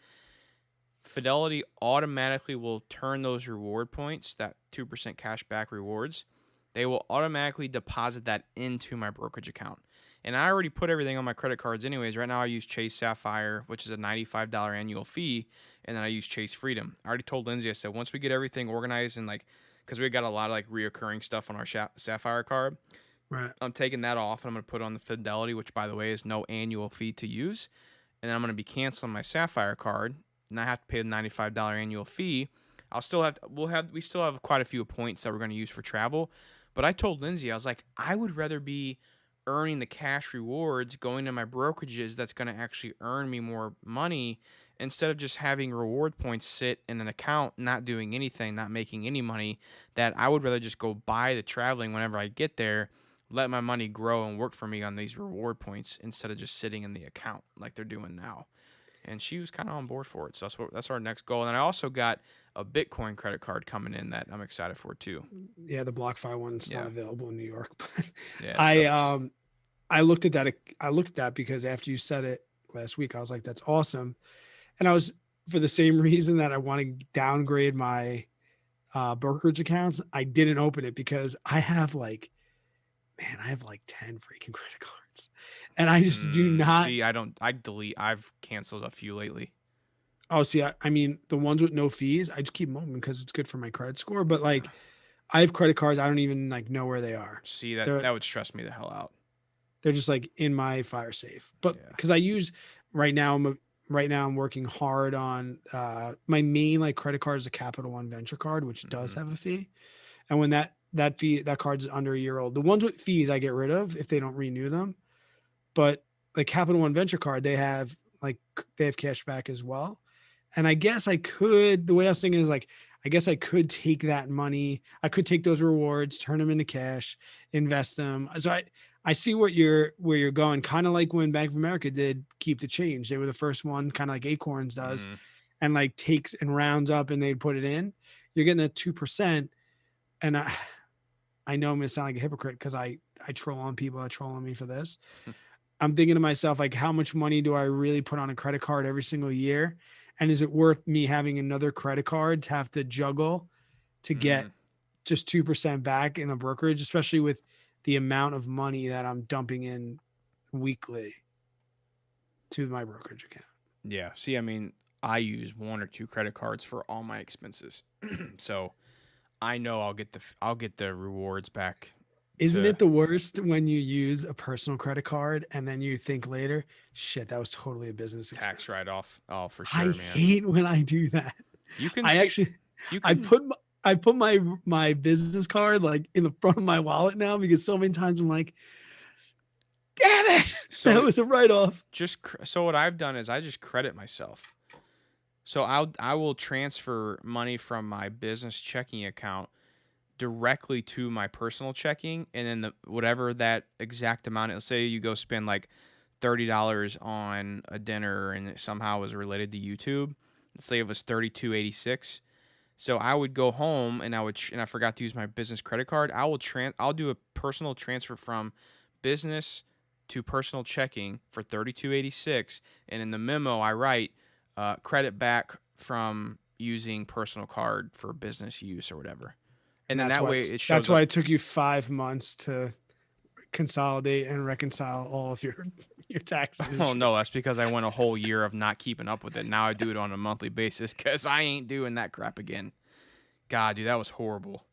Fidelity automatically will turn those reward points, that 2% cash back rewards. They will automatically deposit that into my brokerage account. And I already put everything on my credit cards anyways. Right now I use Chase Sapphire, which is a $95 annual fee, and then I use Chase Freedom. I already told Lindsay, I said, once we get everything organized and like, because we got a lot of like reoccurring stuff on our Sapphire card, right, I'm taking that off and I'm going to put on the Fidelity, which by the way is no annual fee to use. And then I'm going to be canceling my Sapphire card, and I have to pay the $95 annual fee. We still have quite a few points that we're going to use for travel, But I told Lindsay, I was like, I would rather be earning the cash rewards going to my brokerages that's going to actually earn me more money instead of just having reward points sit in an account, not doing anything, not making any money. That I would rather just go buy the traveling whenever I get there, let my money grow and work for me on these reward points instead of just sitting in the account like they're doing now. And she was kind of on board for it. So that's our next goal. And I also got a Bitcoin credit card coming in that I'm excited for too. Yeah, the BlockFi one's not Yeah. available in New York, but Yeah, it I sucks. I looked at that. I looked at that because after you said it last week, I was like, "That's awesome," and I was for the same reason that I want to downgrade my brokerage accounts. I didn't open it because I have like, man, I have like 10 freaking credit cards, and I just do not. See, I've canceled a few lately. Oh, see, I mean, the ones with no fees, I just keep them open because it's good for my credit score. But like, I have credit cards, I don't even like know where they are. See, that They're that would stress me the hell out. they're just like in my fire safe. But Yeah. because I use right now, right now I'm working hard on my main like credit card is a Capital One Venture card, which does have a fee. And when that card's under a year old, the ones with fees I get rid of if they don't renew them. But like Capital One Venture card, they have cash back as well. And I guess I could, the way I was thinking is like, I guess I could take that money, I could take those rewards, turn them into cash, invest them. So I see where you're going, kind of like when Bank of America did keep the change. They were the first one, kind of like Acorns does, and like takes and rounds up and they put it in. You're getting a 2%. And I know I'm gonna sound like a hypocrite because I troll on people that troll on me for this. I'm thinking to myself, like, how much money do I really put on a credit card every single year? And is it worth me having another credit card to have to juggle to get just 2% back in a brokerage, especially with the amount of money that I'm dumping in weekly to my brokerage account? Yeah. See, I mean, I use one or two credit cards for all my expenses, so I know I'll get the rewards back. Isn't it the worst when you use a personal credit card and then you think later, shit, that was totally a business tax expense? write off? Oh, for sure, I man. hate when I do that. You can. I actually, You I can. put my business card like in the front of my wallet now because so many times I'm like, damn it, So that was a write off. so what I've done is I just credit myself. So I will transfer money from my business checking account directly to my personal checking, and then whatever that exact amount. Let's say you go spend like $30 on a dinner, and it somehow was related to YouTube. Let's say it was $32.86. So I would go home and I forgot to use my business credit card. I'll do a personal transfer from business to personal checking for $32.86, and in the memo I write credit back from using personal card for business use or whatever. And then that way it shows That's why up. it took you 5 months to consolidate and reconcile all of your taxes. Oh no, that's because I went a whole year of not keeping up with it. Now I do it on a monthly basis because I ain't doing that crap again. God, dude, that was horrible.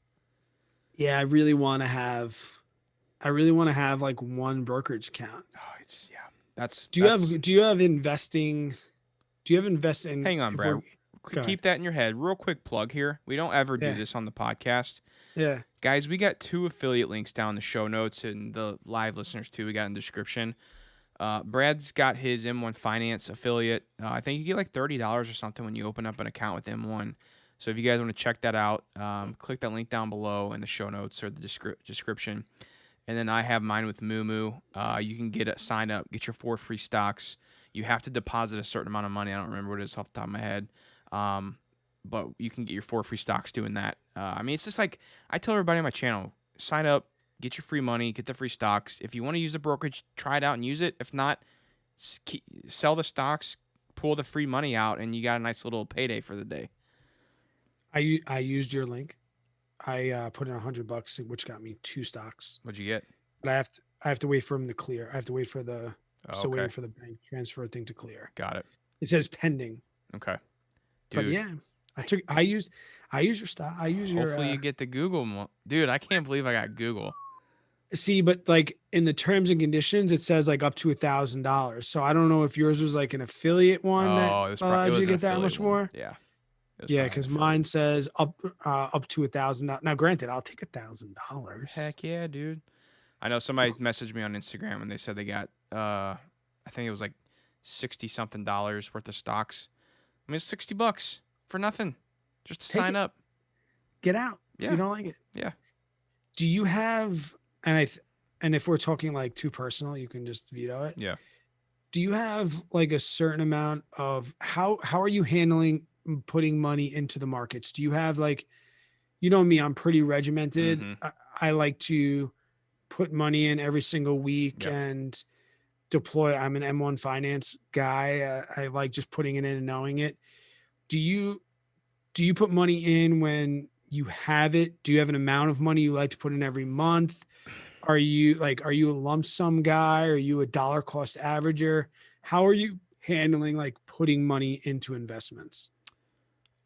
Yeah, I really want to have like one brokerage account. Oh, that's. Do you have investing? Do you have investing? Hang on, Brad. Keep that in your head. Real quick plug here. We don't ever do this on the podcast. Yeah. Guys, we got 2 affiliate links down in the show notes, and the live listeners too. We got in the description. Brad's got his M1 Finance affiliate. I think you get like $30 or something when you open up an account with M1. So if you guys want to check that out, click that link down below in the show notes or the description. And then I have mine with Moo. You can sign up, get your 4 free stocks. You have to deposit a certain amount of money. I don't remember what it is off the top of my head. But you can get your 4 free stocks doing that. I mean, it's just like I tell everybody on my channel, sign up, get your free money, get the free stocks. If you want to use the brokerage, try it out and use it. If not, sell the stocks, pull the free money out, and you got a nice little payday for the day. I used your link. I put in $100, which got me 2 stocks. What'd you get? But I have to wait for them to clear. I have to wait for the still okay. waiting for the bank transfer thing to clear. Got it. It says pending. Okay. Dude. But yeah, I used your stock. Hopefully you get the Google. Dude, I can't believe I got Google. See, but like in the terms and conditions, it says like up to $1,000. So I don't know if yours was like an affiliate one that allowed you to get that much more. Yeah. It was Yeah, probably an because mine affiliate. says up to $1,000. Now, granted, I'll take $1,000. Heck yeah, dude. I know somebody messaged me on Instagram and they said they got I think it was like 60 something dollars worth of stocks. I mean, it's $60 for nothing, just to Take sign it. up. Get out if you Yeah, don't like it. yeah. Do you have and and if we're talking like too personal, you can just veto it. Yeah. Do you have like a certain amount of how are you handling putting money into the markets? Do you have like you know me, I'm pretty regimented. Mm-hmm. I like to put money in every single week Yeah. and deploy. I'm an M1 finance guy. I like just putting it in and knowing it. Do you do you put money in when you have it? Do you have an amount of money you like to put in every month? Are you a lump sum guy? Are you a dollar cost averager? How are you handling like putting money into investments?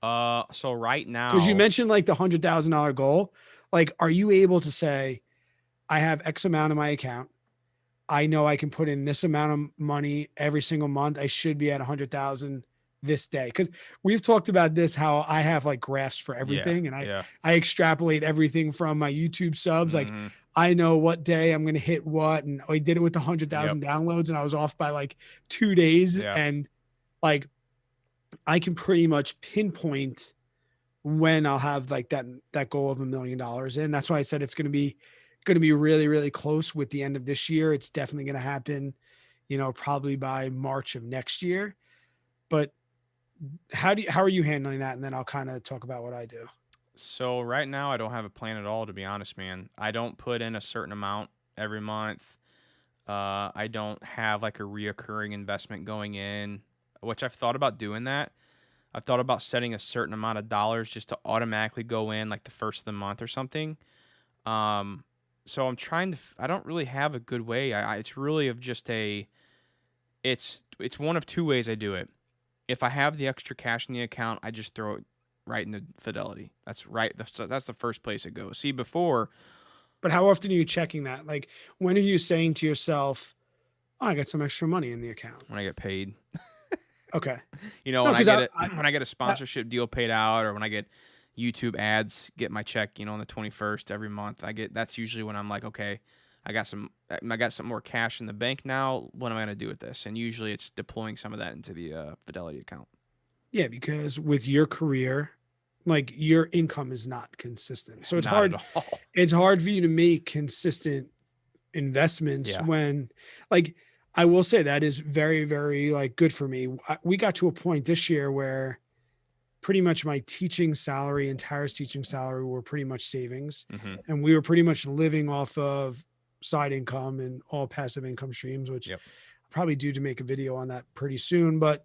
So right Because you now, mentioned like the $100,000 goal. Like, are you able to say, I have X amount in my account. I know I can put in this amount of money every single month. I should be at 100,000 this day. Cause we've talked about this, how I have like graphs for yeah, everything and yeah. I extrapolate everything from my YouTube subs. Like Mm-hmm. I know what day I'm going to hit what. And I did it with the Yep. 100,000 downloads and I was off by like 2 days. Yeah. And like, I can pretty much pinpoint when I'll have like that goal of $1 million in. That's why I said it's going to be really really close with the end of this year. It's definitely going to happen, you know, probably by March of next year. But how are you handling that? And then I'll kind of talk about what I do. So right now, I don't have a plan at all, to be honest, man. I don't put in a certain amount every month. I don't have like a reoccurring investment going in, which I've thought about doing that. I've thought about setting a certain amount of dollars just to automatically go in like the first of the month or something. Um, so I'm trying to. I don't really have a good way. It's really of just a. It's one of two ways I do it. If I have the extra cash in the account, I just throw it right into Fidelity. That's right. That's the first place it goes. See, before But how often are you checking that? Like when are you saying to yourself, oh, I got some extra money in the account? when I get paid, Okay. when No, I because get it, I when I get a I sponsorship deal paid out, or when I get YouTube ads, get my check, on the 21st every month. That's usually when I'm like, okay, I got some more cash in the bank now. What am I gonna do with this? And usually it's deploying some of that into the Fidelity account. yeah, because with your career, like your income is not consistent. So Not at all. it's hard for you to make consistent investments Yeah. when like I will say that is very very like good for me. We got to a point this year where pretty much my teaching salary and Tara's teaching salary were pretty much savings Mm-hmm. and we were pretty much living off of side income and all passive income streams, which Yep. I'll probably due to make a video on that pretty soon. But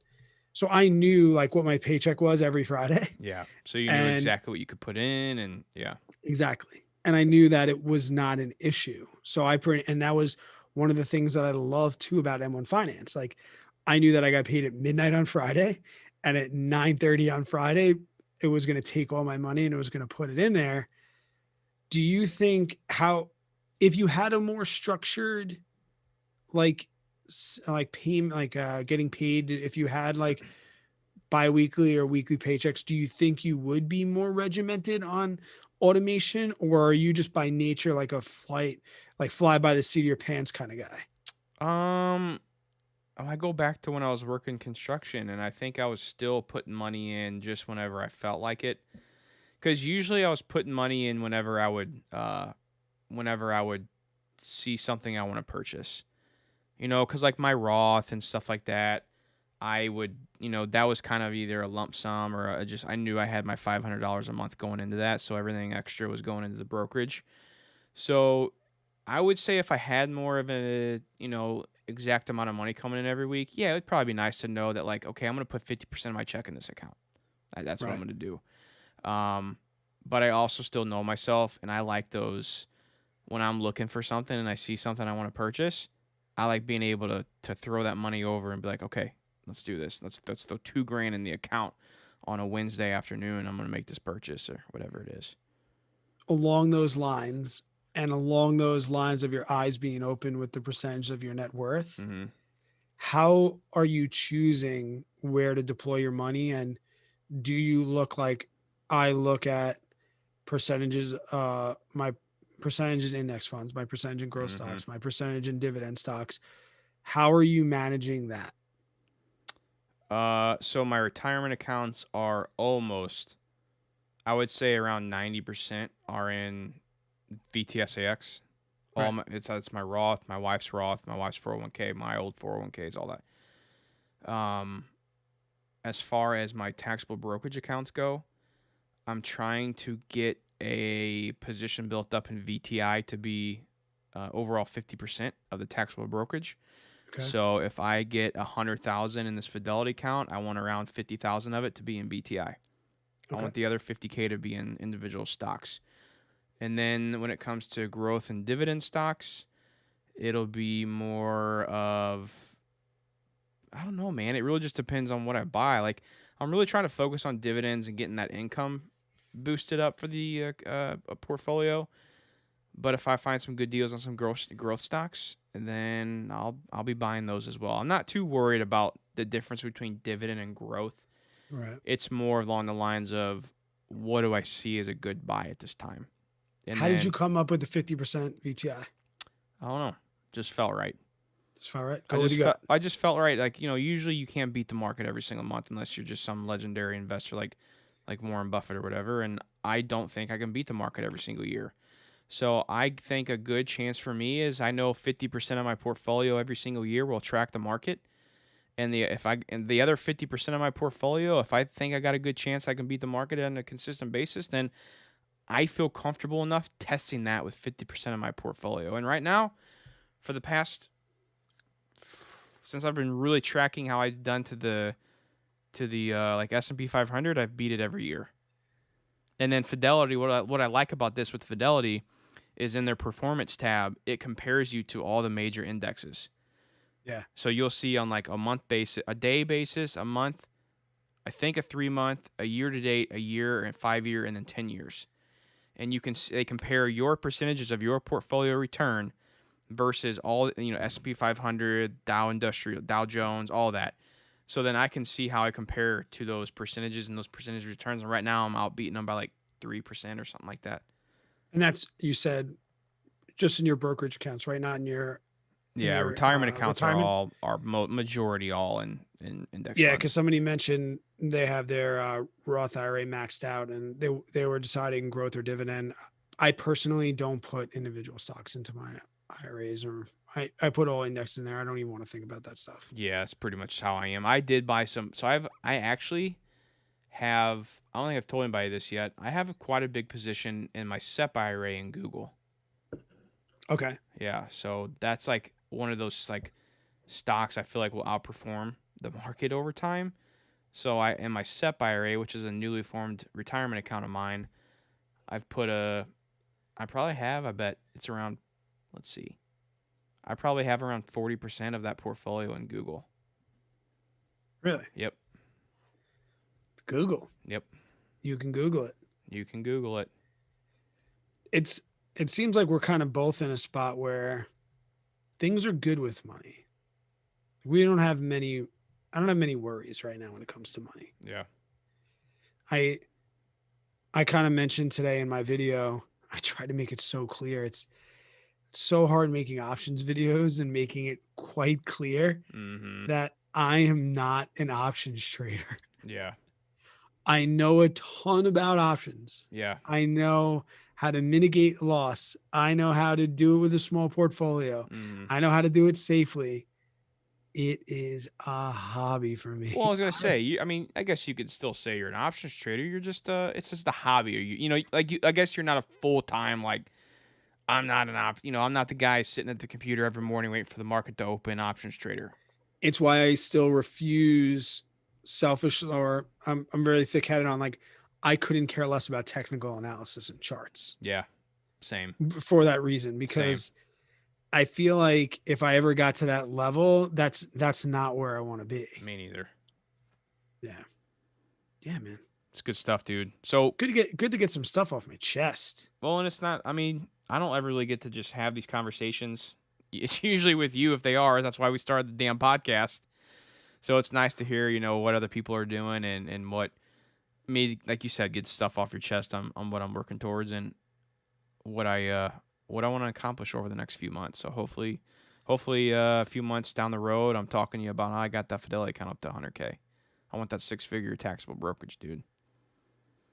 so I knew like what my paycheck was every Friday. Yeah. So you knew And exactly what you could put in, and yeah. exactly. And I knew that it was not an issue. So and that was one of the things that I love too about M1 Finance. Like I knew that I got paid at midnight on Friday and at 9:30 on Friday, it was going to take all my money and it was going to put it in there. Do you think how if you had a more structured like like payment getting paid if you had like biweekly or weekly paychecks, do you think you would be more regimented on automation, or are you just by nature like a fly by the seat of your pants kind of guy? Um, I go back to when I was working construction, and I think I was still putting money in just whenever I felt like it. Because usually I was putting money in whenever I would see something I want to purchase. Because like my Roth and stuff like that, I would, that was kind of either a lump sum or I knew I had my $500 a month going into that, so everything extra was going into the brokerage. So I would say if I had more of a, exact amount of money coming in every week, yeah, it would probably be nice to know that like, okay, I'm going to put 50% of my check in this account. That's what I'm Right. going to do. Um, but I also still know myself, and I like those when I'm looking for something and I see something I want to purchase. I like being able to throw that money over and be like, okay, let's do this. Let's throw 2 grand in the account on a Wednesday afternoon. I'm gonna make this purchase or whatever it is. Along those lines, and along those lines of your eyes being open with the percentage of your net worth, Mm-hmm. how are you choosing where to deploy your money? And do you look like I look at percentages, my percentage in index funds, my percentage in growth Mm-hmm. stocks, my percentage in dividend stocks? How are you managing that? So my retirement accounts are almost, I would say around 90% are in VTSAX. Right. It's my Roth, my wife's Roth, my wife's 401k, my old 401ks, all that. As far as my taxable brokerage accounts go, I'm trying to get a position built up in VTI to be overall 50% of the taxable brokerage. Okay. So if I get 100,000 in this Fidelity account, I want around 50,000 of it to be in VTI. I Okay. want the other 50K to be in individual stocks. And then when it comes to growth and dividend stocks, it'll be more of, I don't know, man. It really just depends on what I buy. Like, I'm really trying to focus on dividends and getting that income boosted up for the portfolio. But if I find some good deals on some growth stocks, then I'll be buying those as well. I'm not too worried about the difference between dividend and growth. Right. It's more along the lines of what do I see as a good buy at this time. And How did you then come up with the 50% VTI? I don't know, just felt right. That's fine, right? I Go with just your felt gut. I just felt right. Like, usually you can't beat the market every single month unless you're just some legendary investor like Warren Buffett or whatever. And I don't think I can beat the market every single year. So I think a good chance for me is I know 50% of my portfolio every single year will track the market. And the other 50% of my portfolio, if I think I got a good chance I can beat the market on a consistent basis, then I feel comfortable enough testing that with 50% of my portfolio. And right now, for the past, since I've been really tracking how I've done to the like S&P 500, I've beat it every year. And then Fidelity, what I like about this with Fidelity is in their performance tab, it compares you to all the major indexes. Yeah. So you'll see on like a month basis, a day basis, a month, I think a 3 month, a year to date, a year and 5 year, and then 10 years. And they compare your percentages of your portfolio return versus all S&P 500, Dow Industrial, Dow Jones, all that. So then I can see how I compare to those percentages and those percentage returns. And right now I'm outbeating them by like 3% or something like that. And that's, you said, just in your brokerage accounts, right? Not in Yeah, your retirement accounts retirement. are majority all in index Yeah, because funds. somebody mentioned they have their Roth IRA maxed out, and they were deciding growth or dividend. I personally don't put individual stocks into my IRAs, or I put all index in there. I don't even want to think about that stuff. Yeah, that's pretty much how I am. I did buy some, so I actually have, I don't think I've told anybody this yet. I have quite a big position in my SEP IRA in Google. Okay. Yeah, so that's like one of those like stocks I feel like will outperform the market over time. So I in my SEP IRA, which is a newly formed retirement account of mine, I've put I probably have, I bet it's around, let's see, I probably have around 40% of that portfolio in Google. Really? Yep. Google. Yep. You can Google it. You can Google it. It's it seems like we're kind of both in a spot where things are good with money. We don't have many. I don't have many worries right now when it comes to money. Yeah. I I kind of mentioned today in my video, I try to make it so clear. It's so hard making options videos and making it quite clear Mhm. that I am not an options trader. Yeah. I know a ton about options. Yeah. I know how to mitigate loss. I know how to do it with a small portfolio. Mhm. I know how to do it safely. It is a hobby for Well, I me. was gonna say, I mean, I guess you could still say you're an options trader. You're just, it's just a hobby. Or like I guess you're not a full time like. I'm not the guy sitting at the computer every morning waiting for the market to open. Options trader. It's why I still refuse selfish, or I'm very thick headed on, like, I couldn't care less about technical analysis and charts Yeah. Same. for that reason, Same. because I feel like if I ever got to that level, that's not where I want to be. Me neither. Yeah. Yeah, man. It's good stuff, dude. So, Good to get some stuff off my chest. well, and it's not. I mean, I don't ever really get to just have these conversations. It's usually with you if they are. That's why we started the damn podcast. So it's nice to hear, what other people are doing and what me, like you said, get stuff off your chest on what I'm working towards and what I want to accomplish over the next few months. So hopefully a few months down the road, I'm talking to you about how I got that Fidelity account up to 100K. I want that 6-figure taxable brokerage, dude.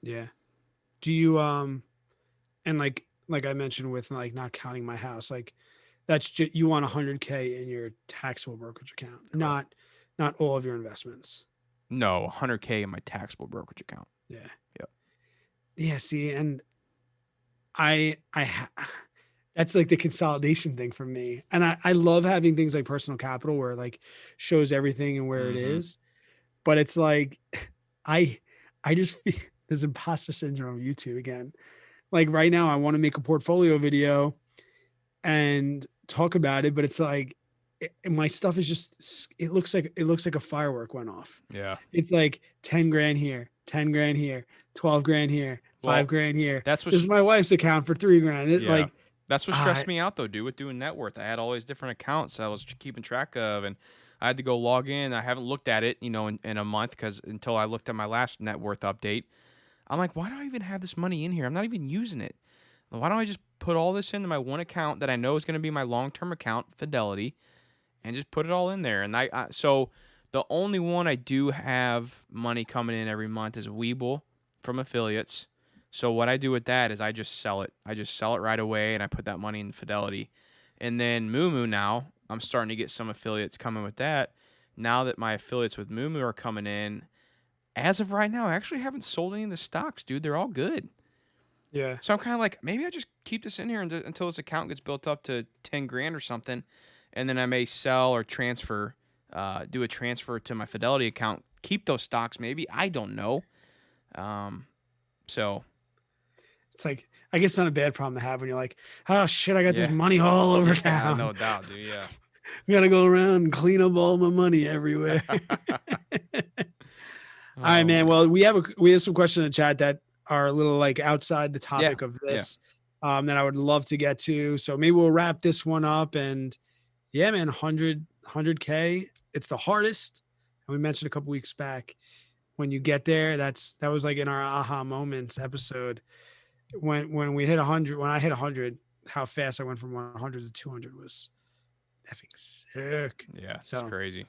Yeah. Do you and like I mentioned with like not counting my house, like that's just you want 100K in your taxable brokerage account, Correct. not all of your investments. No, 100K in my taxable brokerage account. Yeah. Yep. Yeah. See, and that's like the consolidation thing for me. And I love having things like personal capital where it like shows everything and where it Mm-hmm. is. But it's like I I just feel this imposter syndrome of YouTube again. Like right now, I want to make a portfolio video and talk about it, but it's like my stuff is just it looks like a firework went off. Yeah. It's like 10 grand here, 10 grand here, 12 grand here, Well, 5 grand here. that's This is my wife's account for 3 grand. It yeah. like That's what I stressed me out though, dude, with doing net worth. I had all these different accounts I was keeping track of, and I had to go log in. I haven't looked at it, in a month because until I looked at my last net worth update, I'm like, why do I even have this money in here? I'm not even using it. Why don't I just put all this into my one account that I know is going to be my long-term account, Fidelity, and just put it all in there? And so the only one I do have money coming in every month is Webull from affiliates. So what I do with that is I just sell it. I just sell it right away, and I put that money in Fidelity. And then Moomoo now, I'm starting to get some affiliates coming with that. Now that my affiliates with Moomoo are coming in, as of right now, I actually haven't sold any of the stocks, dude. They're all good. yeah. So I'm kind of like, maybe I just keep this in here until this account gets built up to 10 grand or something, and then I may sell or transfer, do a transfer to my Fidelity account. Keep those stocks, maybe. I don't know. So It's like I guess it's not a bad problem to have when you're like, oh shit, I got this yeah, money all over yeah, town. no doubt, dude. Yeah. I gotta go around and clean up all my money everywhere. All right, Oh man. man. Well, we have some questions in the chat that are a little like outside the Yeah. topic of Yeah. this, that I would love to get to. So maybe we'll wrap this one up. And yeah, man, 100K. It's the hardest. And we mentioned a couple weeks back when you get there. That was like in our aha moments episode when we hit 100. When I hit 100, how fast I went from 100 to 200 was effing sick. Yeah. It's So crazy.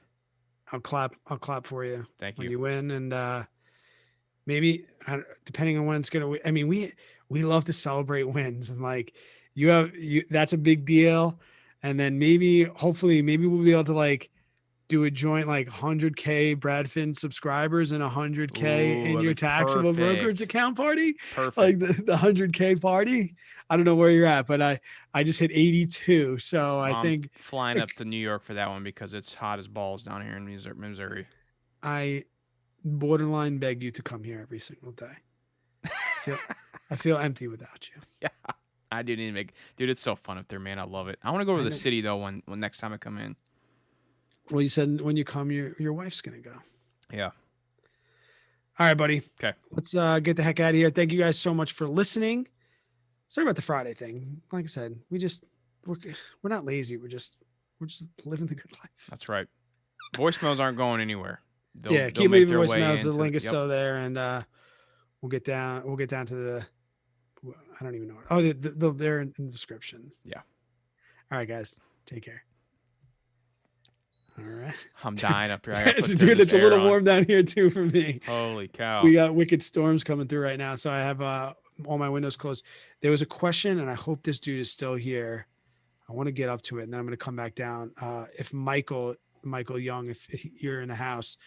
I'll clap for you Thank when you. you win. And maybe depending on when it's gonna. I mean, we love to celebrate wins, and like that's a big deal. And then hopefully, maybe we'll be able to like do a joint like 100K Bradfin subscribers and 100K Ooh, in that'd your be taxable brokerage perfect. account party, like Perfect. the 100K party. I don't know where you're at, but I just hit 82, so I I'm think flying up to New York for that one because it's hot as balls down here in Missouri. I borderline beg you to come here every single day. feel I feel empty without you. Yeah. I didn't even dude, it's so fun up there, man. I love it. I want to go to I the know. city though when next time I come in. Well, you said when you come, your wife's gonna go. Yeah. All right, buddy. Okay. Let's get the heck out of here. Thank you guys so much for listening. Sorry about the Friday thing. Like I said, we're not lazy. We're just living the good life. That's right. Voicemails aren't going anywhere. Yeah, They'll keep make leaving their way voicemails. The into link is yep. still there, and we'll get down to the. I don't even know. Oh, they're in the description. Yeah. All right, guys. Take care. All right. I'm dying up here. I gotta put Dude, this it's a air little on. warm down here too for me. Holy cow. We got wicked storms coming through right now, so I have all my windows closed. There was a question, and I hope this dude is still here. I want to get up to it, and then I'm going to come back down. If Michael Young, if you're in the house,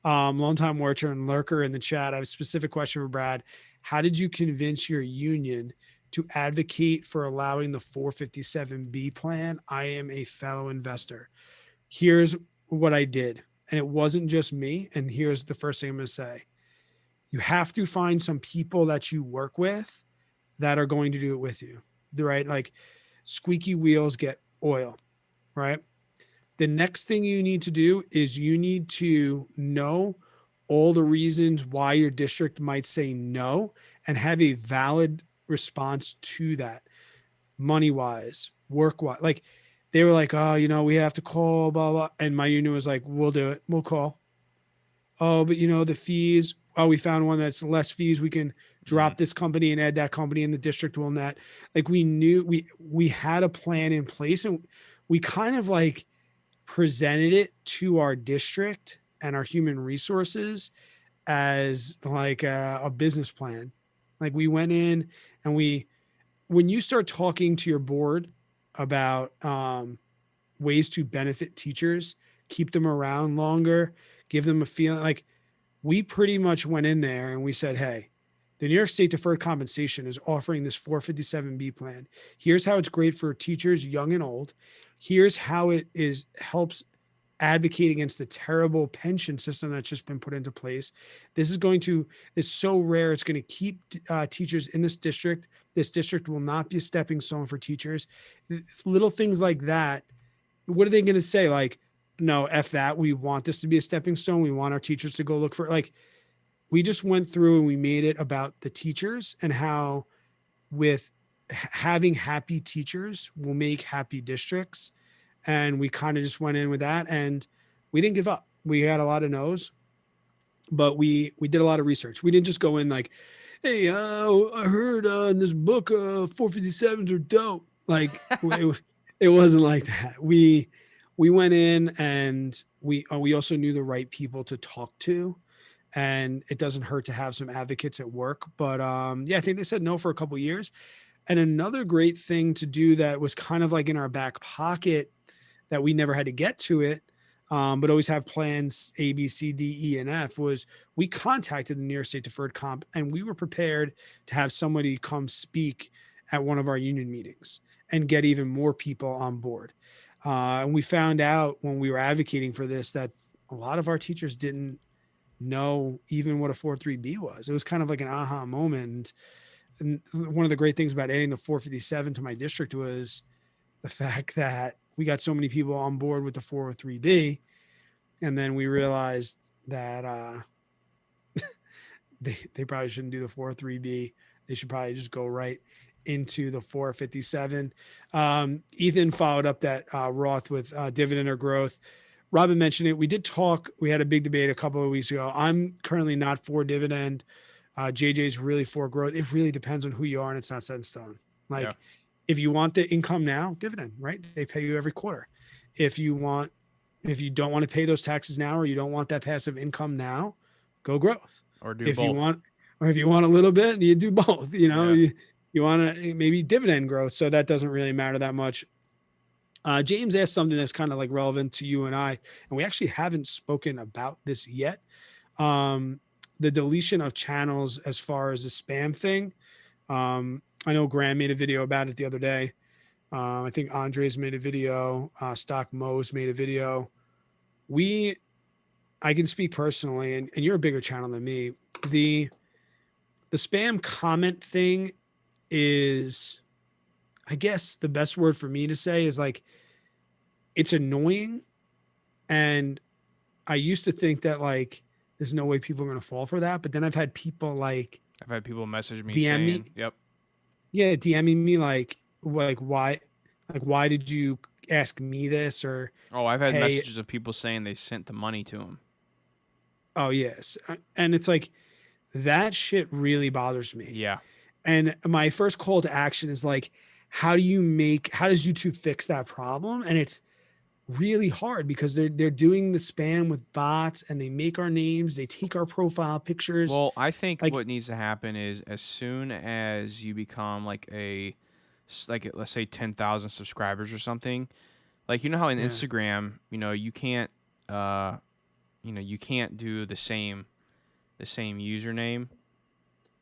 longtime watcher and lurker in the chat, I have a specific question for Brad. How did you convince your union to advocate for allowing the 457B plan? I am a fellow investor. Here's what I did, and it wasn't just me. And here's the first thing I'm going to say. You have to find some people that you work with that are going to do it with you, right? Like squeaky wheels get oil, right? The next thing you need to do is you need to know all the reasons why your district might say no and have a valid response to that, money wise, work wise. Like they were like, oh, we have to call, blah, blah. And my union was like, we'll do it. We'll call. oh, but the fees, oh, we found one that's less fees. We can Hmm. drop this company and add that company, and the district will net. Like, we knew we had a plan in place, and we kind of like presented it to our district and our human resources as like a business plan. Like, we went in and when you start talking to your board about ways to benefit teachers, keep them around longer, give them a feeling like, we pretty much went in there and we said, hey, the New York State Deferred Compensation is offering this 457B plan. Here's how it's great for teachers, young and old. Here's how it is helps advocate against the terrible pension system that's just been put into place. This is going to is so rare. It's going to keep teachers in this district. This district will not be a stepping stone for teachers. Little things like that. What are they going to say? Like, no, F that. We want this to be a stepping stone. We want our teachers to go look for, like, we just went through and we made it about the teachers and how with having happy teachers will make happy districts. And we kind of just went in with that, and we didn't give up. We had a lot of no's, but we did a lot of research. We didn't just go in like, hey, I heard in this book 457s are dope. Like, it wasn't like that. We went in and we also knew the right people to talk to, and it doesn't hurt to have some advocates at work. But yeah, I think they said no for a couple of years. And another great thing to do that was kind of like in our back pocket that we never had to get to it, but always have plans A, B, C, D, E, and F, was we contacted the New York State Deferred Comp, and we were prepared to have somebody come speak at one of our union meetings and get even more people on board. And we found out when we were advocating for this that a lot of our teachers didn't know even what a 403B was. It was kind of like an aha moment. And one of the great things about adding the 457 to my district was the fact that we got so many people on board with the 403B, and then we realized that they probably shouldn't do the 403B. They should probably just go right into the 457. Ethan followed up that Roth with dividend or growth. Robin mentioned it. We did talk. We had a big debate a couple of weeks ago. I'm currently not for dividend. JJ's really for growth. It really depends on who you are, and it's not set in stone. Yeah. Like, if you want the income now, dividend, right? They pay you every quarter. If you don't want to pay those taxes now, or you don't want that passive income now, go growth. Or do If you both. want, or if you want a little bit, you do both. Yeah. You want to maybe dividend growth. So that doesn't really matter that much. James asked something that's kind of like relevant to you and I, and we actually haven't spoken about this yet. The deletion of channels as far as the spam thing. I know Graham made a video about it the other day. I think Andres made a video. Stock Mo's made a video. I can speak personally, and you're a bigger channel than me. The spam comment thing is, I guess the best word for me to say is like, it's annoying. And I used to think that like, there's no way people are going to fall for that. But then I've had people like I've had people message me DM saying, me, "Yep." yeah, DMing me like why did you ask me this, or Oh, I've had hey, messages of people saying they sent the money to him. oh yes, and it's like that shit really bothers me. Yeah. And my first call to action is like, how does YouTube fix that problem? And it's really hard because they're doing the spam with bots, and they make our names, they take our profile pictures. Well, I think Like, what needs to happen is as soon as you become like let's say 10,000 subscribers or something, like how in yeah, Instagram, uh, you can't do the same username.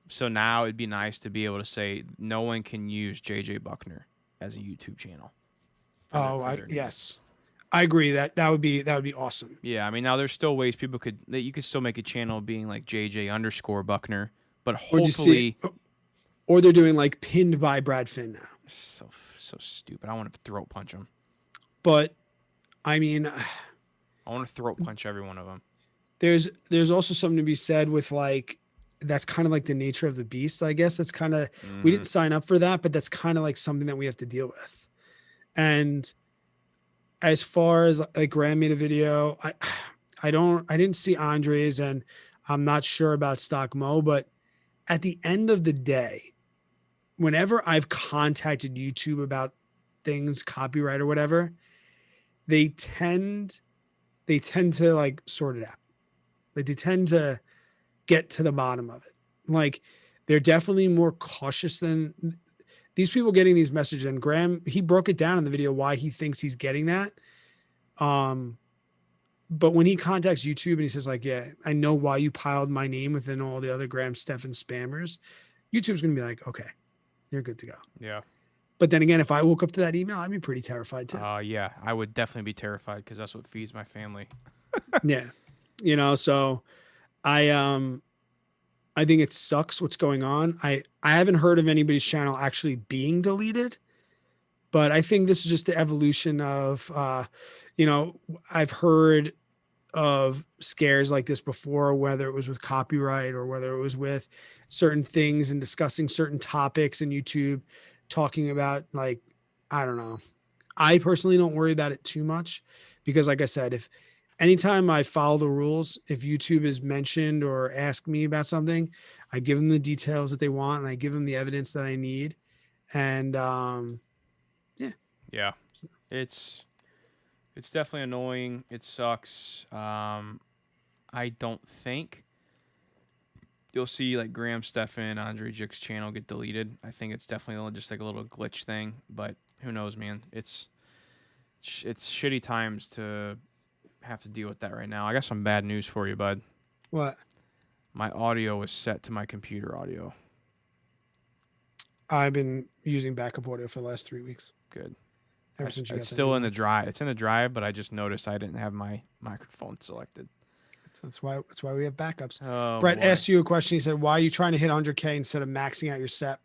So now it'd be nice to be able to say no one can use JJ Buckner as a YouTube channel for their name. yes, I agree that would be awesome. Yeah, I mean now there's still ways that you could still make a channel being like JJ underscore Buckner, but Or just see, hopefully or they're doing like pinned by Brad Finn now. so stupid. I want to throat punch them. But I mean, I want to throat punch every one of them. there's also something to be said with like, that's kind of like the nature of the beast, I guess. That's kind of, we didn't sign up for that, but that's kind of like something that we have to deal with. And as far as like Graham made a video, I didn't see Andre's, and I'm not sure about Stock Mo, but at the end of the day, whenever I've contacted YouTube about things, copyright or whatever, they tend to like sort it out. Like they tend to get to the bottom of it. Like they're definitely more cautious than these people getting these messages. And Graham, he broke it down in the video why he thinks he's getting that. But when he contacts YouTube and he says, like, yeah, I know why you piled my name within all the other Graham Stephan spammers, YouTube's gonna be like, okay, you're good to go. Yeah. But then again, if I woke up to that email, I'd be pretty terrified too. Yeah, I would definitely be terrified because that's what feeds my family. Yeah. So I think it sucks what's going on. I haven't heard of anybody's channel actually being deleted, but I think this is just the evolution of I've heard of scares like this before, whether it was with copyright or whether it was with certain things and discussing certain topics in YouTube, talking about like, I don't know. I personally don't worry about it too much because, like I said, if anytime I follow the rules, if YouTube is mentioned or ask me about something, I give them the details that they want and I give them the evidence that I need. And Yeah, it's definitely annoying. It sucks. I don't think you'll see like Graham Stephan, Andre Jick's channel get deleted. I think it's definitely just like a little glitch thing, but who knows, man? It's shitty times to have to deal with that right now. I got some bad news for you, bud. what? My audio was set to my computer audio. I've been using backup audio for the last 3 weeks. Good. Ever since you got It's that still new in the one. drive. It's in the drive, but I just noticed I didn't have my microphone selected. That's why we have backups. Oh, Brett boy. asked you a question. He said, "Why are you trying to hit 100K instead of maxing out your set?"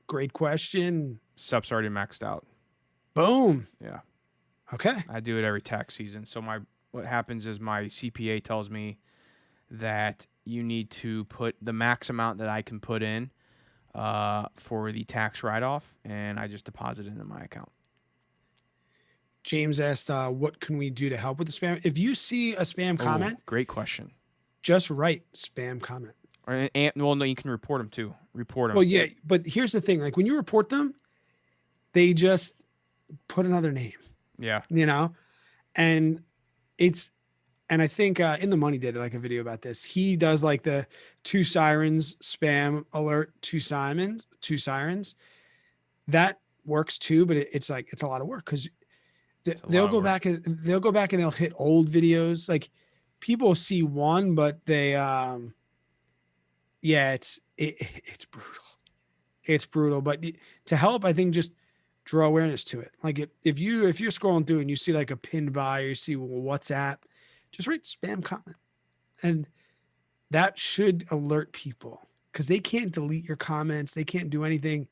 Great question. Sub's already maxed out. Boom. Yeah. Okay. I do it every tax season. So what happens is my CPA tells me that you need to put the max amount that I can put in for the tax write-off, and I just deposit it into my account. James asked, "What can we do to help with the spam?" If you see a spam comment, Great question. just write spam comment. Well, no, you can report them too. Report them. Well, yeah, but here's the thing: like when you report them, they just put another name. Yeah. And I think In the Money did like a video about this. He does like the 2 sirens spam alert, 2 sirens. That works too, but it's a lot of work because they'll go back and they'll hit old videos. Like people see one, but they it's brutal. It's brutal. But to help, I think just draw awareness to it. Like if you're scrolling through and you see like a pinned by or you see WhatsApp, just write spam comment. And that should alert people because they can't delete your comments. They can't do anything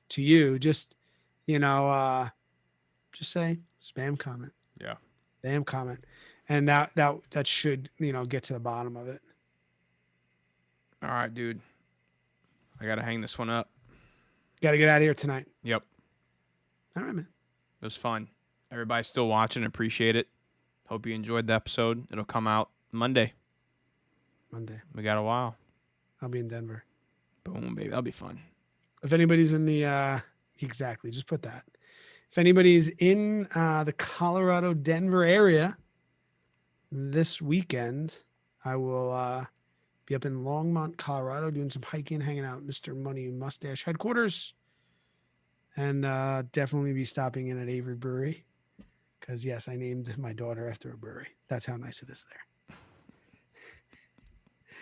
to you. Just, just say spam comment. Yeah. Spam comment. And that should, get to the bottom of it. All right, dude. I got to hang this one up. Got to get out of here tonight. Yep. All right, man. It was fun. Everybody's still watching. Appreciate it. Hope you enjoyed the episode. It'll come out Monday. We got a while. I'll be in Denver. Boom, baby. That'll be fun. If anybody's in the exactly, just put that. If anybody's in the Colorado Denver area this weekend, I will be up in Longmont, Colorado, doing some hiking, hanging out at Mr. Money Mustache headquarters, and definitely be stopping in at Avery Brewery because yes, I named my daughter after a brewery. That's how nice it is there.